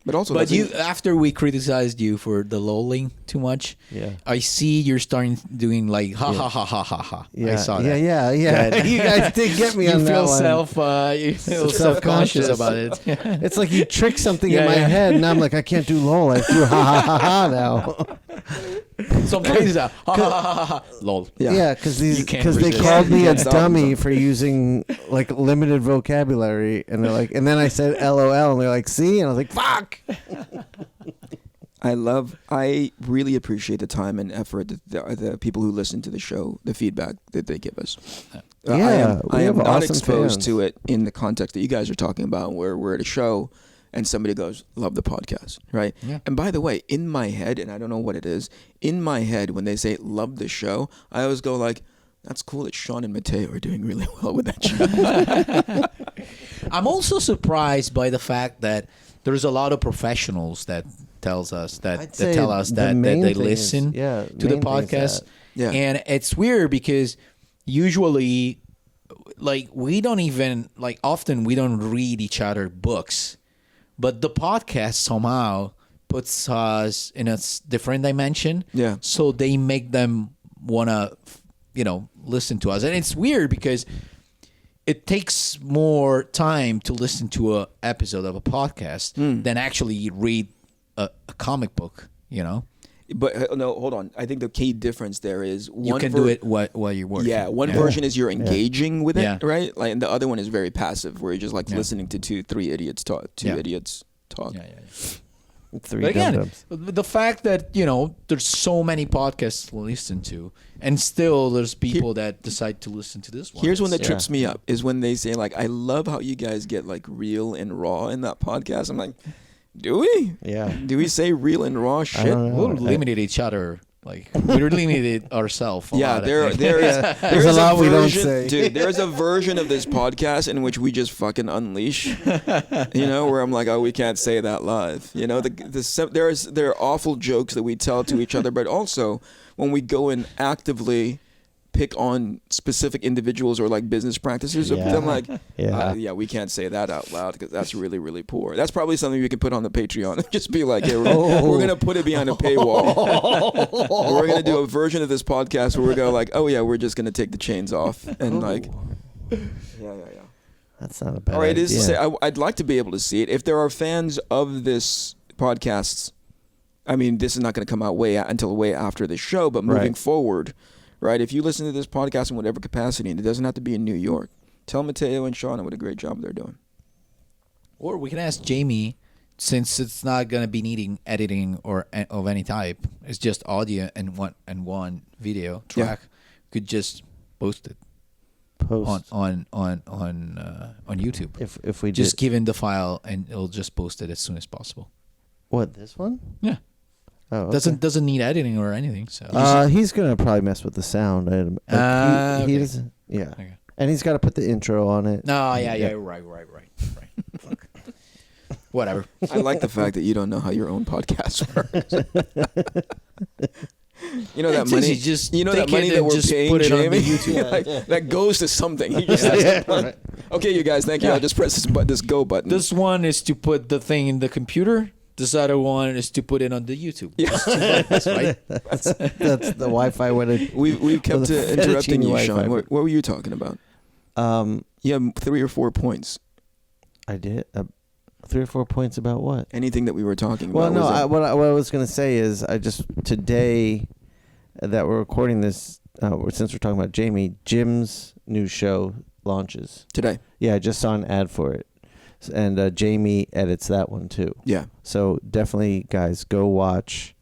But you, after we criticized you for the lolling too much, I see you're starting doing like ha ha ha ha ha ha. Yeah, I saw that. Yeah. You guys did get me on that one. You feel self-conscious about it. It's like you trick something in my head, and I'm like, I can't do lol. I do ha ha ha ha now. Sometimes it's a ha ha ha ha lol. Yeah, because they called me a dummy for using like limited vocabulary, and they're like, and then I said LOL, and they're like, see, and I was like, fuck. I really appreciate the time and effort that the people who listen to the show, the feedback that they give us. I am not awesome exposed fans. to it in the context that you guys are talking about, where we're at a show and somebody goes, love the podcast, right? Yeah. And by the way, in my head, and I don't know what it is, in my head, when they say love the show, I always go like, that's cool that Shawn and Mattteo are doing really well with that show. I'm also surprised by the fact that there's a lot of professionals that tell us that they listen to the podcast. Yeah. And it's weird because usually, like, we don't even, like, often we don't read each other books, but the podcast somehow puts us in a different dimension. Yeah. So they make them want to, listen to us. And it's weird because it takes more time to listen to an episode of a podcast than actually read a comic book, But no, hold on. I think the key difference there is you can do it while you're working. Yeah, one version is you're engaging with it, right? Like, and the other one is very passive, where you're just like listening to three idiots talk. Idiots talk. Yeah. Three but again, dum-dums. the fact that there's so many podcasts to listen to, and still there's people that decide to listen to this one. Here's one that trips me up is when they say like, "I love how you guys get like real and raw in that podcast." I'm like, do we? Yeah. Do we say real and raw shit? We'll limit each other. Like, we're limited ourselves. There's a lot we don't say. Dude, there's a version of this podcast in which we just fucking unleash. Where I'm like, oh, we can't say that live. There are awful jokes that we tell to each other, but also when we go and actively pick on specific individuals or like business practices of them, like, we can't say that out loud because that's really, really poor. That's probably something we could put on the Patreon. Just be like, hey, we're going to put it behind a paywall. We're going to do a version of this podcast where we go like, oh yeah, we're just going to take the chains off and like, yeah. That's not a bad All right, idea. I'd like to be able to see it. If there are fans of this podcast, I mean, this is not going to come out until way after the show, but moving forward, right? If you listen to this podcast in whatever capacity, and it doesn't have to be in New York, tell Mattteo and Shawn what a great job they're doing. Or we can ask Jamie, since it's not gonna be needing editing or of any type. It's just audio and one video track. Could just post it on YouTube. If we Just did, give him the file and it'll just post it as soon as possible. what, this one? Yeah. Oh, okay. Doesn't need editing or anything. So He's gonna probably mess with the sound. He okay. doesn't. Yeah, Okay. and he's got to put the intro on it. No, yeah, right. Fuck. Whatever. I like the fact that you don't know how your own podcast works. You know that It's money. easy, just you know that take money it that and we're just paying put it on the Jamie. YouTube. Like, that goes to something. He just has to right. Okay, you guys, thank you. I'll just press this go button. This one is to put the thing in the computer. This other one is to put it on the YouTube. Yeah. That's right. That's the Wi-Fi when it. We've kept the interrupting you, fettuccine Shawn. Wi-Fi. What were you talking about? You have 3 or 4 points. I did 3 or 4 points about what? Anything that we were talking Well, about. no. What I was gonna say is I just today that we're recording this. Since we're talking about Jamie, Jim's new show launches today. Yeah, I just saw an ad for it, and Jamie edits that one too. Yeah. So definitely, guys, go watch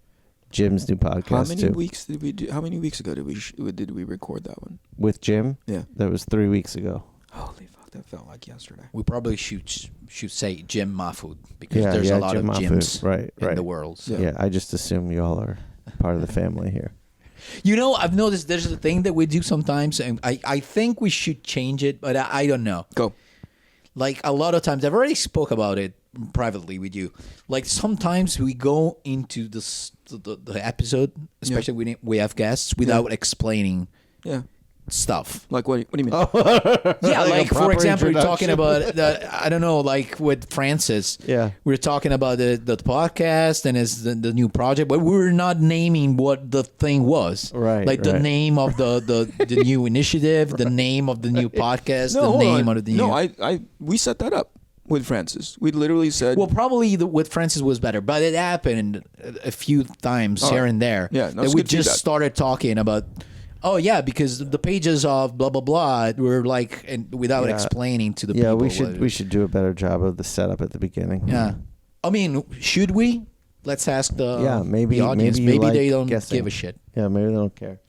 Jim's new podcast. How many too. weeks did we do? How many weeks ago did we record that one? With Jim? Yeah. That was 3 weeks ago. Holy fuck, that felt like yesterday. We probably should say Jim Mahfood because Yeah, there's yeah, a lot Jim of Mahfood. Jims Right, in right. the world. So. Yeah, I just assume you all are part of the family here. You know, I've noticed there's a thing that we do sometimes, and I think we should change it, but I don't know. Go. Like a lot of times, I've already spoke about it privately with you. Like sometimes we go into the episode, especially when we have guests, without explaining Yeah. stuff. Like what do you mean? Yeah, Like a like for proper example, we're talking introduction. about I don't know, like with Francis. Yeah. We're talking about the podcast and it's the new project, but we're not naming what the thing was. Right, Like the right. name of the new initiative, the name of the new podcast, the hold name on. of the new. No, we set that up with Francis. We literally said, Well, probably with Francis was better, but it happened a few times here and there. Yeah, no, that it's we good just feedback. started talking about. Oh yeah, because the pages of blah blah blah were like, and without Yeah. explaining to the Yeah, people. we should do a better job of the setup at the beginning. Yeah, I mean, should we? Let's ask the maybe the audience. maybe you like they don't guessing. give a shit. Yeah, maybe they don't care.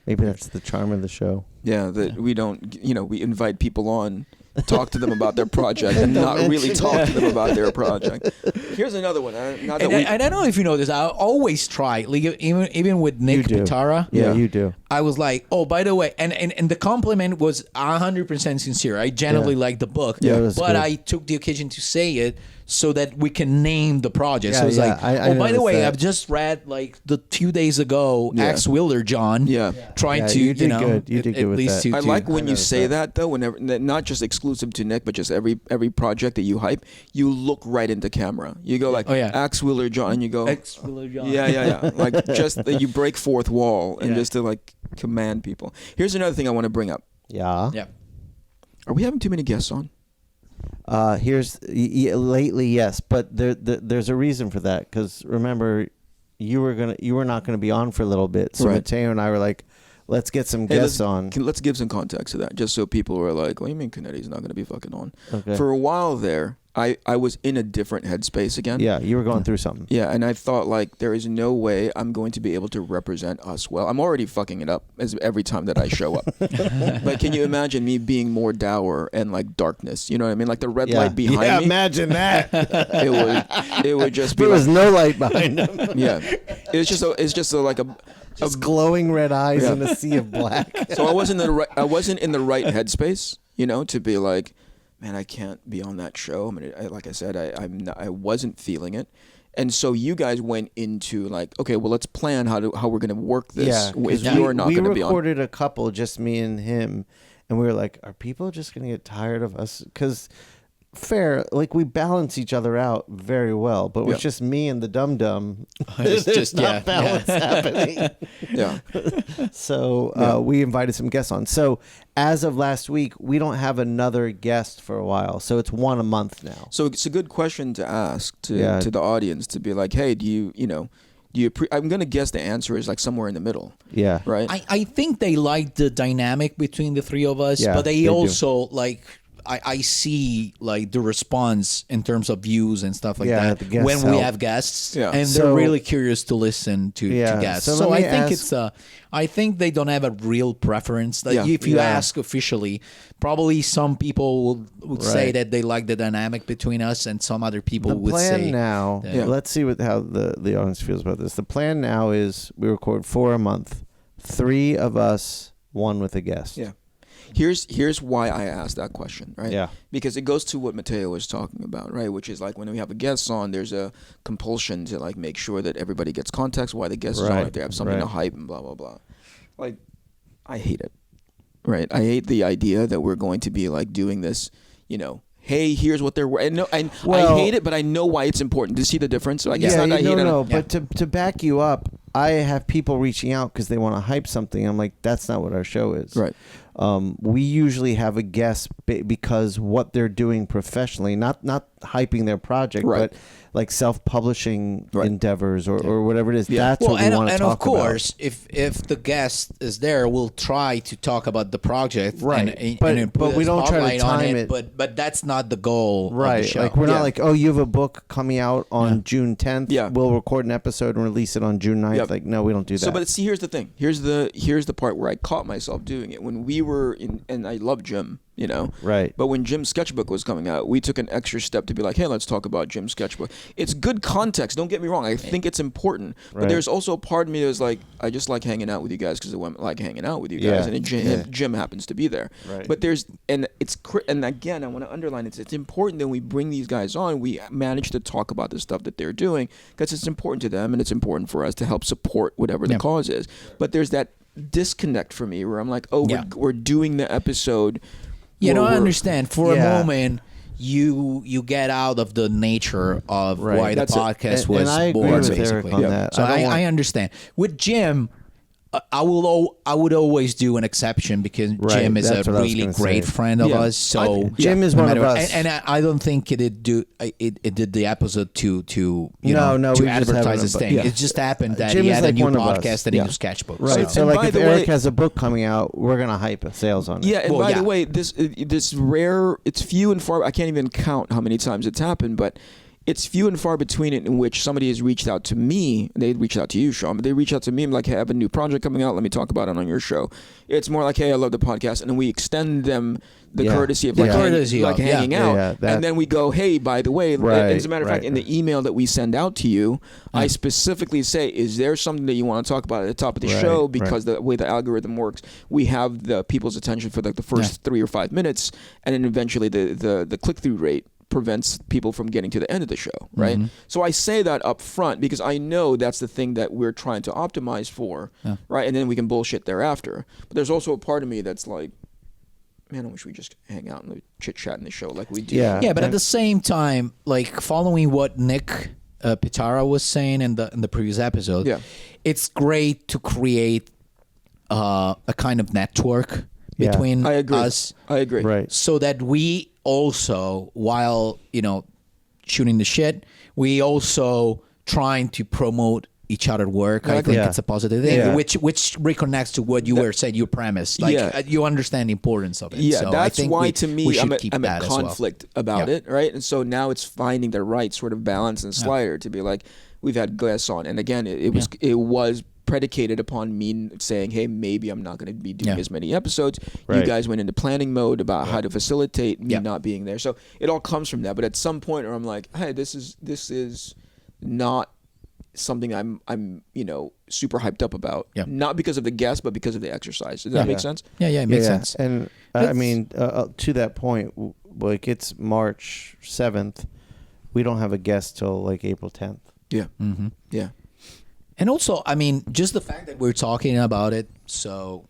Maybe that's the charm of the show. yeah, that we don't, we invite people on, talk to them about their project, and not really talk to them about their project. Here's another one. Not that And we, I don't know if you know this. I always try, like even with Nick You do. Pitara. Yeah, Yeah. you do. I was like, oh, by the way, and the compliment was 100% sincere. I genuinely Yeah. liked the book, Yeah, it was but good. I took the occasion to say it so that we can name the project. Yeah, so it's yeah, like, I oh, by the noticed way, that. I've just read like the 2 days ago, Yeah. Axe Wilder John, Yeah. trying Yeah, to you did know, good. You did at good with least that. I to like when you noticed say that. that though. Whenever, not just exclusive to Nick, but just every project that you hype, you look right into camera. You go like, Oh, yeah. Axe Wheeler John, and you go, Axe Wilder John. yeah. Like just that you break fourth wall and Yeah. just to like command people. Here's another thing I want to bring up. Yeah. Yeah. Are we having too many guests on? Lately, yes, but there's a reason for that because remember, you were not gonna be on for a little bit, so Right. Mattteo and I were like, let's get some Hey, guests on. Let's give some context to that, just so people are like, "What do you mean Canetti's not going to be fucking on?" Okay. For a while there, I was in a different headspace again. Yeah, you were going through something. Yeah, and I thought like there is no way I'm going to be able to represent us well. I'm already fucking it up every time that I show up. But can you imagine me being more dour and like darkness? You know what I mean? Like the red light behind yeah, me. imagine that. It would just be there was like, no light behind him. yeah. It's just like a Just glowing red eyes Yeah. in a sea of black. So I wasn't in the right headspace, to be like, man, I can't be on that show. I mean, like I said, I wasn't feeling it, and so you guys went into like, okay, well, let's plan how we're gonna work this. Yeah, if 'cause you're not we gonna be on. recorded a couple, just me and him, and we were like, are people just gonna get tired of us? Because fair, like we balance each other out very well, but Yeah. it's just me and the dum-dum. It's There's just- not yeah. balance happening. Yeah, So we invited some guests on. So as of last week, we don't have another guest for a while. So it's one a month now. so it's a good question to ask to Yeah. the audience to be like, hey, do you I'm gonna guess the answer is like somewhere in the middle, Yeah. right? I think they like the dynamic between the three of us, Yeah, but they they do. also like. I see like the response in terms of views and stuff like Yeah, the that guests when we help. have guests, Yeah. and So- they're really curious to listen to Yeah, guests. so So, let I me think ask- it's I think they don't have a real preference. Like Yeah. if you Yeah. ask officially, probably some people would say Right. that they like the dynamic between us, and some other people The would plan say now. that- Yeah. Let's see how the audience feels about this. The plan now is we record 4 a month, 3 of us, 1 with a guest. Yeah. Here's why I asked that question, right? Yeah. Because it goes to what Mattteo was talking about, right? Which is like when we have a guest on, there's a compulsion to like make sure that everybody gets context why the guest is on, Right, if they have something to right. hype and blah blah blah. Like, I hate it, right? I hate the idea that we're going to be like doing this, hey, here's what they're wearing. And Well- I hate it, but I know why it's important. Do you see the difference? Like, it's Yeah, not I hate it. no. Yeah. But to back you up, I have people reaching out because they want to hype something. I'm like, that's not what our show is. Right. We usually have a guest because what they're doing professionally, not hyping their project, Right. but like self-publishing Right. endeavors or whatever it is. Yeah. That's what we want to and talk of course, if the guest is there, we'll try to talk about the project, Right. And, But- and but put a we don't try to spotlight on time it. But that's not the goal, about. Right. Of the show. Like we're Yeah. not like, oh, you have a book coming out on Yeah. June 10th. Yeah. We'll record an episode and release it on June 9th. Yep. Like, no, we don't do that. So, but see, here's the thing. Here's the part where I caught myself doing it when we were in, and I love Jim, Right. But when Jim's sketchbook was coming out, we took an extra step to be like, hey, let's talk about Jim's sketchbook. It's good context. Don't get me wrong. I think it's important. But Right. there's also a part of me that was like, I just like hanging out with you guys because I like hanging out with you guys, Yeah. and Jim happens to be there. Right. But and again, I want to underline it's important that we bring these guys on. We manage to talk about the stuff that they're doing because it's important to them and it's important for us to help support whatever the Yeah. cause is. But there's that disconnect for me where I'm like, oh, Yeah. we're doing the episode. You know, where I we're- understand. For Yeah. a moment, you get out of the nature of Right. why the That's it. podcast And- was and I agree born, with Eric basically. on Yeah. that. So I don't want- I understand. With Jim, I would always do an exception because Right, Jim is a that's what I was really gonna great say. friend of Yeah. us. So Jim is no one of matter- us. and I don't think it did the episode to No, to we just advertise haven't, his but- thing. yeah. It just happened that Jim he is had like a new one of us. podcast and a Yeah. new sketchbook. Right. So, And like, by if the Eric way- has a book coming out, we're gonna hype sales on it. Yeah, and Well, by yeah. the way, this rare, it's few and far. I can't even count how many times it's happened, but it's few and far between it in which somebody has reached out to me. They reached out to you, Shawn, but they reach out to me and like, hey, I have a new project coming out. Let me talk about it on your show. It's more like, hey, I love the podcast, and then we extend them the Yeah. courtesy of Yeah. like, Courtesy like of, yeah. hanging out, Yeah, that- and then we go, hey, by the way, Right, as a matter of fact, right. in the email that we send out to you, I specifically say, is there something that you want to talk about at the top of the Right, show? Because the way the algorithm works, we have the people's attention for like the first 3 or 5 minutes, and then eventually the click through rate prevents people from getting to the end of the show, right? So I say that up front because I know that's the thing that we're trying to optimize for, right? And then we can bullshit thereafter. But there's also a part of me that's like, man, I wish we just hang out and chit chat in the show like we do. Yeah. Yeah, but at And- the same time, like following what Nick Pitara was saying in the previous episode, Yeah. it's great to create a kind of network Yeah. between I agree. us, I agree. Right. so that we also, while shooting the shit, we also trying to promote each other work. I Exactly. think Yeah. it's a positive thing, Yeah. which reconnects to what you were saying, your premise. Like Yeah. you understand the importance of it. Yeah, so I that's think why we, to we me should I'm keep at that as well. conflict about Yeah. it, right? And so now it's finding the right sort of balance and slider to be like, we've had guests on, and again, it was predicated upon me saying, hey, maybe I'm not going to be doing Yeah. as many episodes. You Right. guys went into planning mode about how to facilitate me Yeah. not being there. So it all comes from that. But at some point where I'm like, hey, this is not something I'm super hyped up about. Yeah. Not because of the guest, but because of the exercise. Does that make sense? Yeah, it makes sense. And I That's- mean, to that point, like it's March 7th. We don't have a guest till like April 10th. Yeah. Mm-hmm. Yeah. And also, I mean, just the fact that we're talking about it, so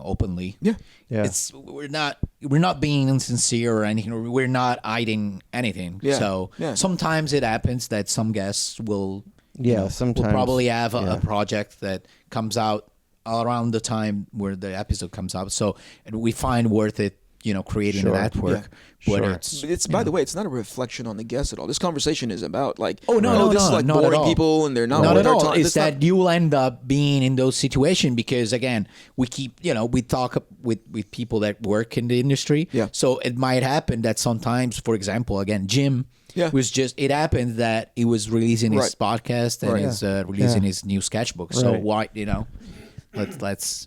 openly. Yeah. Yeah. It's we're not being insincere or anything. Or we're not hiding anything. Yeah. So Yeah. sometimes it happens that some guests will. Yeah, will sometimes, probably have yeah. a project that comes out around the time where the episode comes out. So and we find worth it creating Sure. a network. Yeah. But Sure. it's By the way, it's not a reflection on the guest at all. This conversation is about like, Oh, no, no, this no, is like not at boring all. people and they're not not worth at our all. time. It's It's that not- you will end up being in those situations because again, we keep we talk with people that work in the industry. Yeah. So it might happen that sometimes, for example, again, Jim. Yeah. Was just it happened that he was releasing his podcast and Right. his releasing his new sketchbook. So Right. why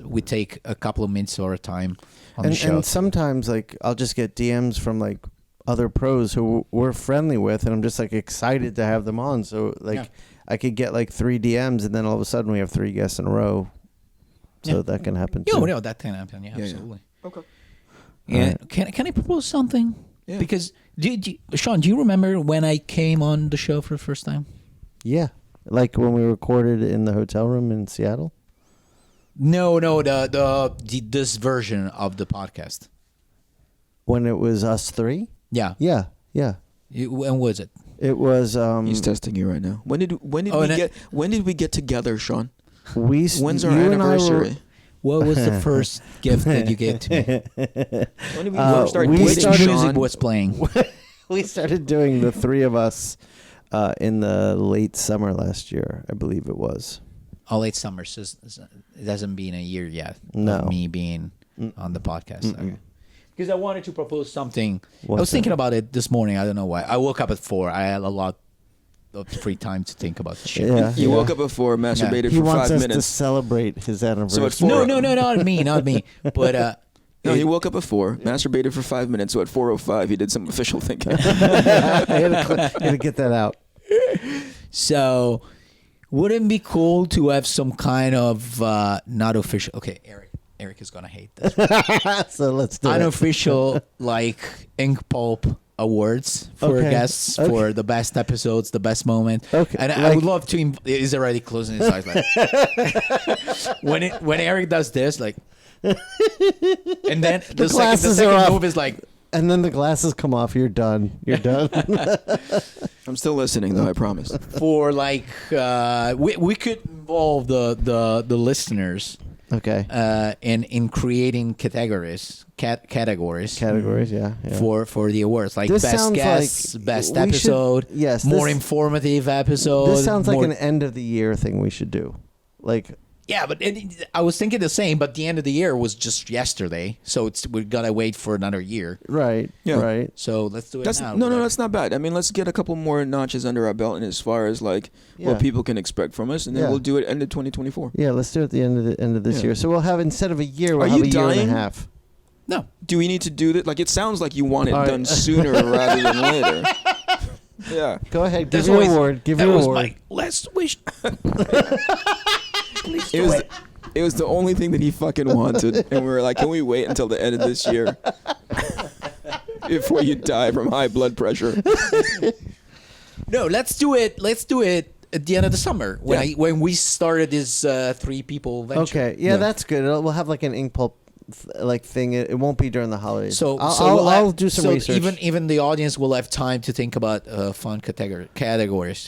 we take a couple of minutes or a time on the show. And sometimes like I'll just get DMs from like other pros who we're friendly with, and I'm just like excited to have them on. So like Yeah. I could get like 3 DMs, and then all of a sudden we have 3 guests in a row. So Yeah. that can happen too. No, that can happen. Yeah, yeah. absolutely. Okay. Yeah. Can I propose something? Yeah. Because Shawn, do you remember when I came on the show for the first time? Yeah, like when we recorded in the hotel room in Seattle. No, this version of the podcast. When it was us 3. Yeah. Yeah, yeah. When was it? It was. He's testing you right now. When did we get together, Shawn? When's our you and I were- anniversary? What was the first gift that you gave to me? When did we start we dating, What started- music Shawn? was playing? We started doing the 3 of us in the late summer last year, I believe it was. Oh, late summer. So it hasn't been a year yet. No. Of me being on the podcast. Okay. Because I wanted to propose something. I What's was thinking that? about it this morning. I don't know why. I woke up at 4. I had a lot of free time to think about the shit. Yeah, You yeah. woke up before, masturbated He for wants 5 us to minutes. celebrate his anniversary. four- No, not me, not me. But No, he woke up at 4, masturbated for 5 minutes. So at 4:05, he did some official thinking. I had to get that out. so wouldn't it be cool to have some kind of not official? Okay, Eric is gonna hate this. So let's do it. Unofficial like Ink Pulp awards for Okay, guests okay. for the best episodes, the best moment. Okay, And I like- would love to. He's already closing his eyes. Like when Eric does this, like, and then the glasses second are off. move is like. And then the glasses come off. You're done. You're done. I'm still listening, though. I promise. For like we could involve the listeners Okay. in creating categories Categories. Yeah. yeah. for the awards like This best sounds guests, like best we should- episode, yes, more this- informative episode. This sounds like more- an end of the year thing we should do. Like, yeah, but I was thinking the same. But the end of the year was just yesterday, so we gotta wait for another year. right. Yeah. Right. So let's do it That's now. no, whatever. that's not bad. I mean, let's get a couple more notches under our belt, and as far as like Yeah. what people can expect from us, and then Yeah. we'll do it end of 2024. Yeah. Let's do it at the end of this Yeah. year. So we'll have, instead of a year, we'll Are have you a year and dying? a half. No. Do we need to do that? Like, it sounds like you want it All right. done sooner rather than later. Yeah. Go ahead. Give That's your always- award. Give that your was award. my last wish. It was the only thing that he fucking wanted, and we were like, "Can we wait until the end of this year before you die from high blood pressure?" No, let's do it. Let's do it at the end of the summer when Yeah. when we started this 3 people venture. Okay. Yeah, Yeah. that's good. We'll have like an Ink Pulp like thing. It won't be during the holidays. So I'll we'll do some so research. Even the audience will have time to think about fun categories.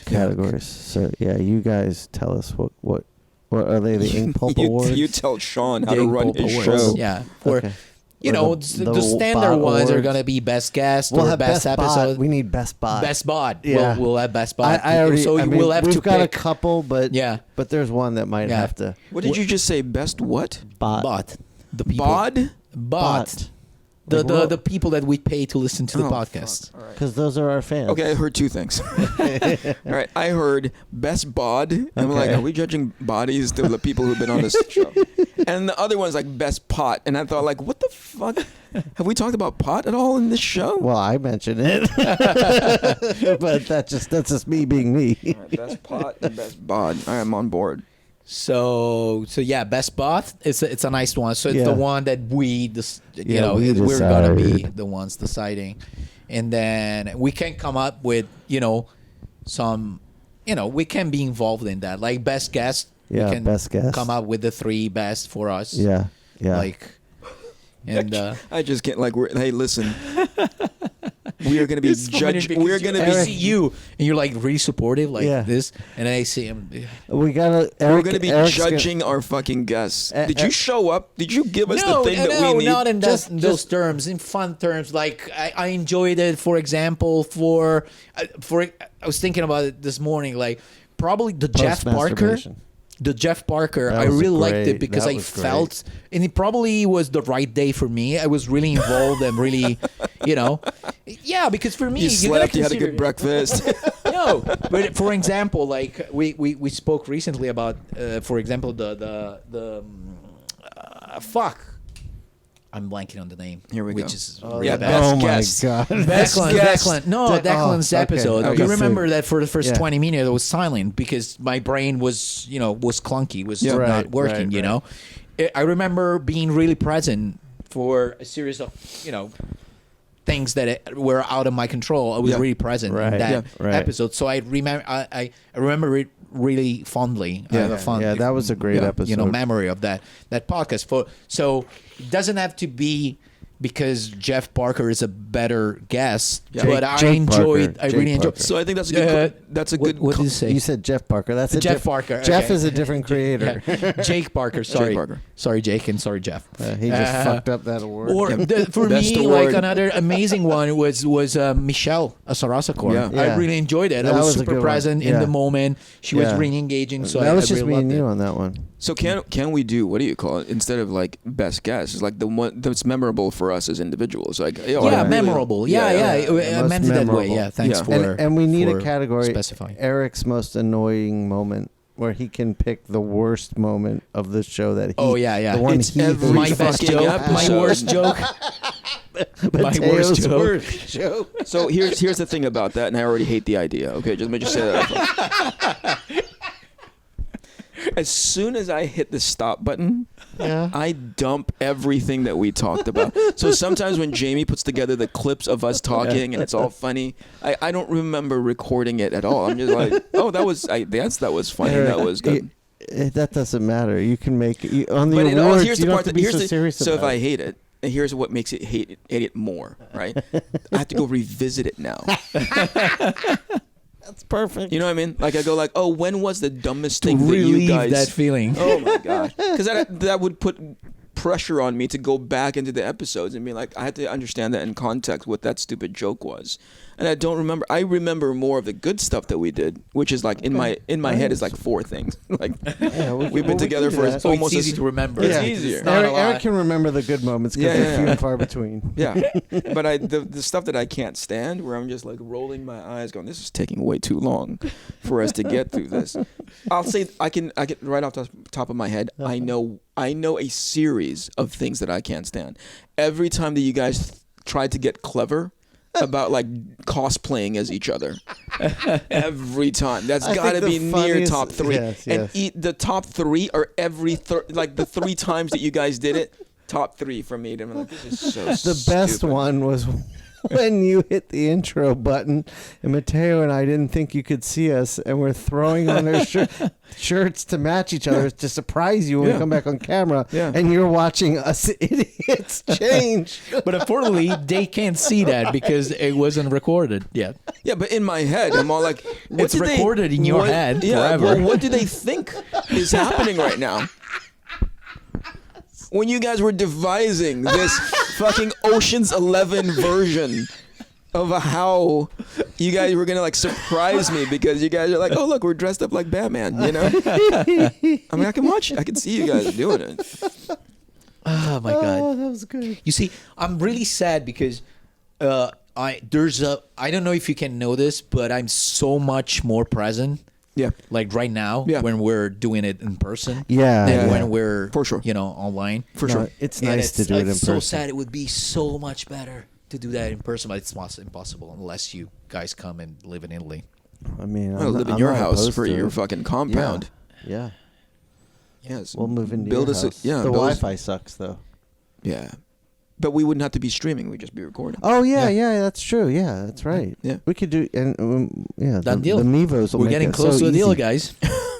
Categories. So yeah, you guys tell us what are they, the Ink Pulp Awards? You tell Shawn how The to Ink run Pulp his Awards. show. Yeah, for Okay. you Or know the the standard bot ones are awards. gonna be best guest We'll or have best best episode. bot. We need best bot. Best bod. Yeah. We'll have best bod. I already. So I mean, we'll have we've to got pick a couple, but Yeah. but there's one that might Yeah. have to What did you just say? Best what? bot. The people. Bod? Bot. Like The what? the people that we pay to listen to the Oh, podcast. fuck. All right. because those are our fans. Okay, I heard 2 things. All right, I heard best bod. And I'm like, Okay. are we judging bodies to the people who've been on this show? And the other one's like best pot. And I thought, like, what the fuck? Have we talked about pot at all in this show? Well, I mentioned it, but that's just me being me. All right, best pot and best bod. All right, I'm on board. So yeah, best bot. It's a nice one. So it's Yeah. the one that we Yeah, we we're gonna be decide. the ones deciding, and then we can come up with some we can be involved in that like best guest. Yeah, we can best guest. come up with the 3 best for us. Yeah, yeah. Like, and I just can't, like, hey, listen. we are going to be It's so many judged. because We're going to I be. see you, and you're like really supportive, like Yeah. this, and I see him. We gotta. We're going to be Eric's judging our fucking guests. Did you show up? Did you give us No, the thing that no, we need? not in Just- those terms, in fun terms. Like I enjoyed it. For example, I was thinking about it this morning. Like probably the Jeff Parker. Post-masturbation. The Jeff Parker, That I was really liked great. it because That I was great. felt, and it probably was the right day for me. I was really involved and really, yeah, because for me, You you gotta slept. You had a consider- good breakfast. No, but for example, like we spoke recently about, for example, fuck. I'm blanking on the name. Here we which go. is Oh, really yeah, bad. best Oh my guest. god. Declan. No, De- Declan's oh, okay. episode. Okay. You remember that for the first Yeah. 20 minutes, it was silent because my brain was clunky, was Yeah. not Right, working. right, I remember being really present for a series of things that were out of my control. I was Yeah. really present Right. in that Yeah. Right. episode, so I remember. I remember it really fondly. I have a fond, Yeah, that was a great episode. memory of that podcast. So it doesn't have to be because Jeff Parker is a better guest, Yeah. but I Jake enjoyed. Parker. I really Jake enjoyed. Parker. So I think that's a good. That's a good. What did you say? You said Jeff Parker. That's a Jeff Parker. Jeff okay. is a different creator. Yeah. Jake Parker. Sorry, Parker. sorry, Jake, and sorry, Jeff. He just fucked up that award. Or for That's me, the like word. another amazing one was Michelle Sarasakor. Yeah. I Yeah. really enjoyed it. I That was was a super good one. present in Yeah. the moment. She was Yeah. really engaging. So that I was just really me and loved you it. on that one. So can we do, what do you call it, instead of like best guess? It's like the one that's memorable for us as individuals. Like Yeah, really- memorable. Yeah. I Most meant it that way. memorable. Yeah, thanks Yeah. for. And we need for a category. specifying. Eric's most annoying moment, where he can pick the worst moment of the show that he. Oh, yeah. The one It's he every My hates. best fucking joke, my episode. worst joke. My Matteo's worst joke. worst joke. So here's the thing about that, and I already hate the idea. Okay, let me just say that. As soon as I hit the stop button, Yeah. I dump everything that we talked about. So sometimes when Jamie puts together the clips of us talking and it's all funny, I don't remember recording it at all. I'm just like, oh, that was funny. Eric, That was good. That doesn't matter. You can make on the But awards. here's You the don't part have to that be here's so the, serious so if about I it. hate it, and hate it more, right? I have to go revisit it now. That's perfect. You know what I mean? Like I go like, oh, when was the dumbest thing that Relieve you guys? that feeling. Oh my gosh, because that would put pressure on me to go back into the episodes and be like, I had to understand that in context what that stupid joke was, and I don't remember. I remember more of the good stuff that we did, which is like in my head is like 4 things. Like we've been together can for do that. So almost it's easy as- to remember. It's Yeah. easier. It's not a lot. Eric can remember the good moments because Yeah, they're yeah, few yeah. and far between. Yeah, but the stuff that I can't stand, where I'm just like rolling my eyes, going, "This is taking way too long for us to get through this." I'll say I can right off the top of my head. I know a series of things that I can't stand. Every time that you guys tried to get clever about like cosplaying as each other, every time that's I got to think be the near funniest- top 3. yes, And yes. the top 3 are like the 3 times that you guys did it. Top 3 for me. I'm like, this is so The best stupid. one was when you hit the intro button, and Mattteo and I didn't think you could see us, and we're throwing on our shirts to match each other to surprise you when we Yeah. come back on camera, Yeah. and you're watching us idiots change. But unfortunately, they can't see that because it wasn't recorded yet. Yeah, but in my head, I'm all like, what It's did they- recorded in your head forever. Well, what do they think is happening right now? When you guys were devising this fucking Ocean's 11 version of how you guys were gonna like surprise me because you guys are like, oh look, we're dressed up like Batman, you know? I mean, I can watch, I can see you guys doing it. Oh my god. Oh, that was good. You see, I'm really sad because I don't know if you can know this, but I'm so much more present. Yeah. Like right now, Yeah. when we're doing it in person, Yeah, than yeah. when we're For sure. online. For No, sure. it's And nice to do it in it's person. so sad. It would be so much better to do that in person, but it's impossible unless you guys come and live in Italy. I mean, I'll live in I'm your not house opposed for to your it. fucking compound. Yeah, Yes. we'll move into build your us house. A, yeah. The build us- Wi-Fi sucks though. Yeah. But we wouldn't have to be streaming. We'd just be recording. Oh yeah, that's true. Yeah, that's right. Yeah. We could do and yeah. Done the, deal. The Mevos will We're make getting it close so to a deal, easy. guys.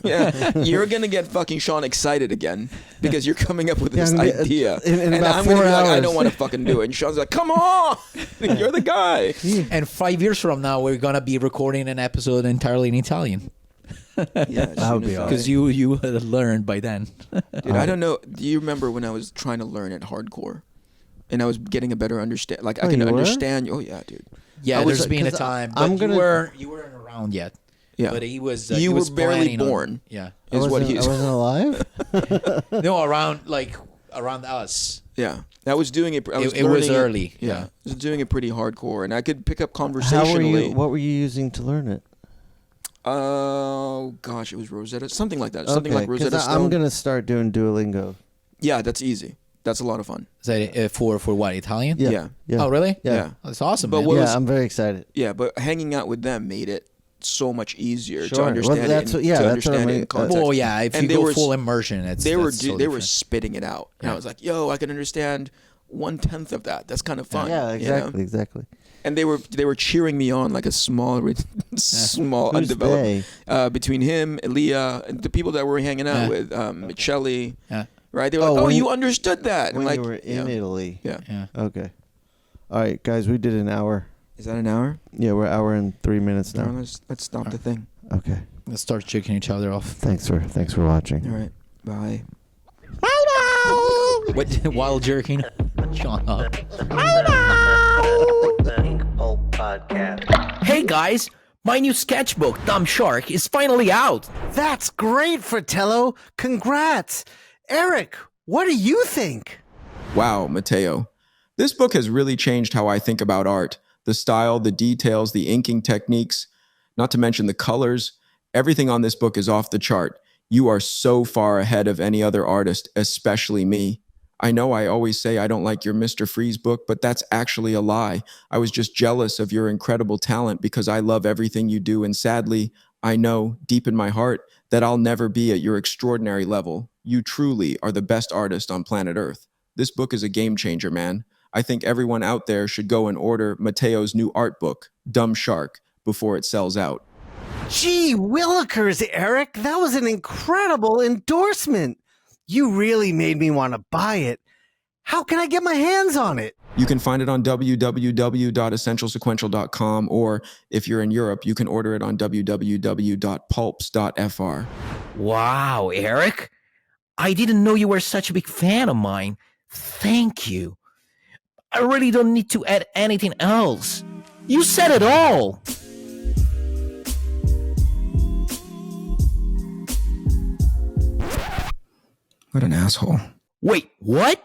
Yeah, you're gonna get fucking Shawn excited again because you're coming up with this I'm gonna- idea, in and about I'm gonna 4 be like, I hours. don't want to fucking do it. And Shawn's like, come on, you're the guy. And 5 years from now, we're gonna be recording an episode entirely in Italian Yeah, That would be awesome. because you would have learned by then. Dude, I don't know. Do you remember when I was trying to learn it hardcore, and I was getting a better understand? Like I Oh, can you were? understand. Oh yeah, dude. Yeah, I was there's like- been a 'cause time, I'm but gonna- you weren't around yet. Yeah, But he was. You he were was barely planning on- born. Yeah. I is what wasn't- he's. I wasn't alive. No, around us. Yeah, I was doing it. I was It was learning early. Yeah, Yeah. I was doing it pretty hardcore, and I could pick up How were conversationally. you? What were you using to learn it? Oh gosh, it was Rosetta, something like that. Something Okay, like 'cause Rosetta Stone. I'm gonna start doing Duolingo. Yeah, that's easy. That's a lot of fun. Is that for what, Italian? Yeah. Yeah. Oh, really? Yeah. Yeah. Oh, that's awesome. But man. what Yeah, was- I'm very excited. Yeah, but hanging out with them made it so much easier Sure. to Well, understand that's it. what- yeah, to that's what understand I it in mean. context. Well, yeah. If And you they go were- full immersion, it's they were that's so they were different. spitting it out, and I Yeah. was like, "Yo, I can understand 1/10 of that. That's kind of fun." Yeah, you know? exactly, exactly. And they were cheering me on like a small small Who's undeveloped they? between him, Leah, and the people that we're hanging out Yeah. with, Michelli. Yeah. Right? They were like, "Oh, when you understood that." And When like, you were in yeah. Italy. Yeah. Yeah. Okay. All right, guys, we did an hour. Is that an hour? Yeah, we're an hour and 3 minutes No, now. let's stop the thing. Okay. Let's start checking each other off. Thanks for watching. All right. Bye. What, while jerking Shawn up. The Ink Pulp Podcast. Hey guys, my new sketchbook, Dumb Shark, is finally out. That's great, Fratello. Congrats. Eric, what do you think? Wow, Matteo. This book has really changed how I think about art. The style, the details, the inking techniques, not to mention the colors. Everything on this book is off the chart. You are so far ahead of any other artist, especially me. I know I always say I don't like your Mr. Freeze book, but that's actually a lie. I was just jealous of your incredible talent because I love everything you do, and sadly, I know deep in my heart that I'll never be at your extraordinary level. You truly are the best artist on planet Earth. This book is a game changer, man. I think everyone out there should go and order Matteo's new art book, Dumb Shark, before it sells out. Gee willikers, Eric. That was an incredible endorsement. You really made me want to buy it. How can I get my hands on it? You can find it on www.essentialsequential.com, or if you're in Europe, you can order it on www.pulps.fr. Wow, Eric. I didn't know you were such a big fan of mine. Thank you. I really don't need to add anything else. You said it all. What an asshole. Wait, what?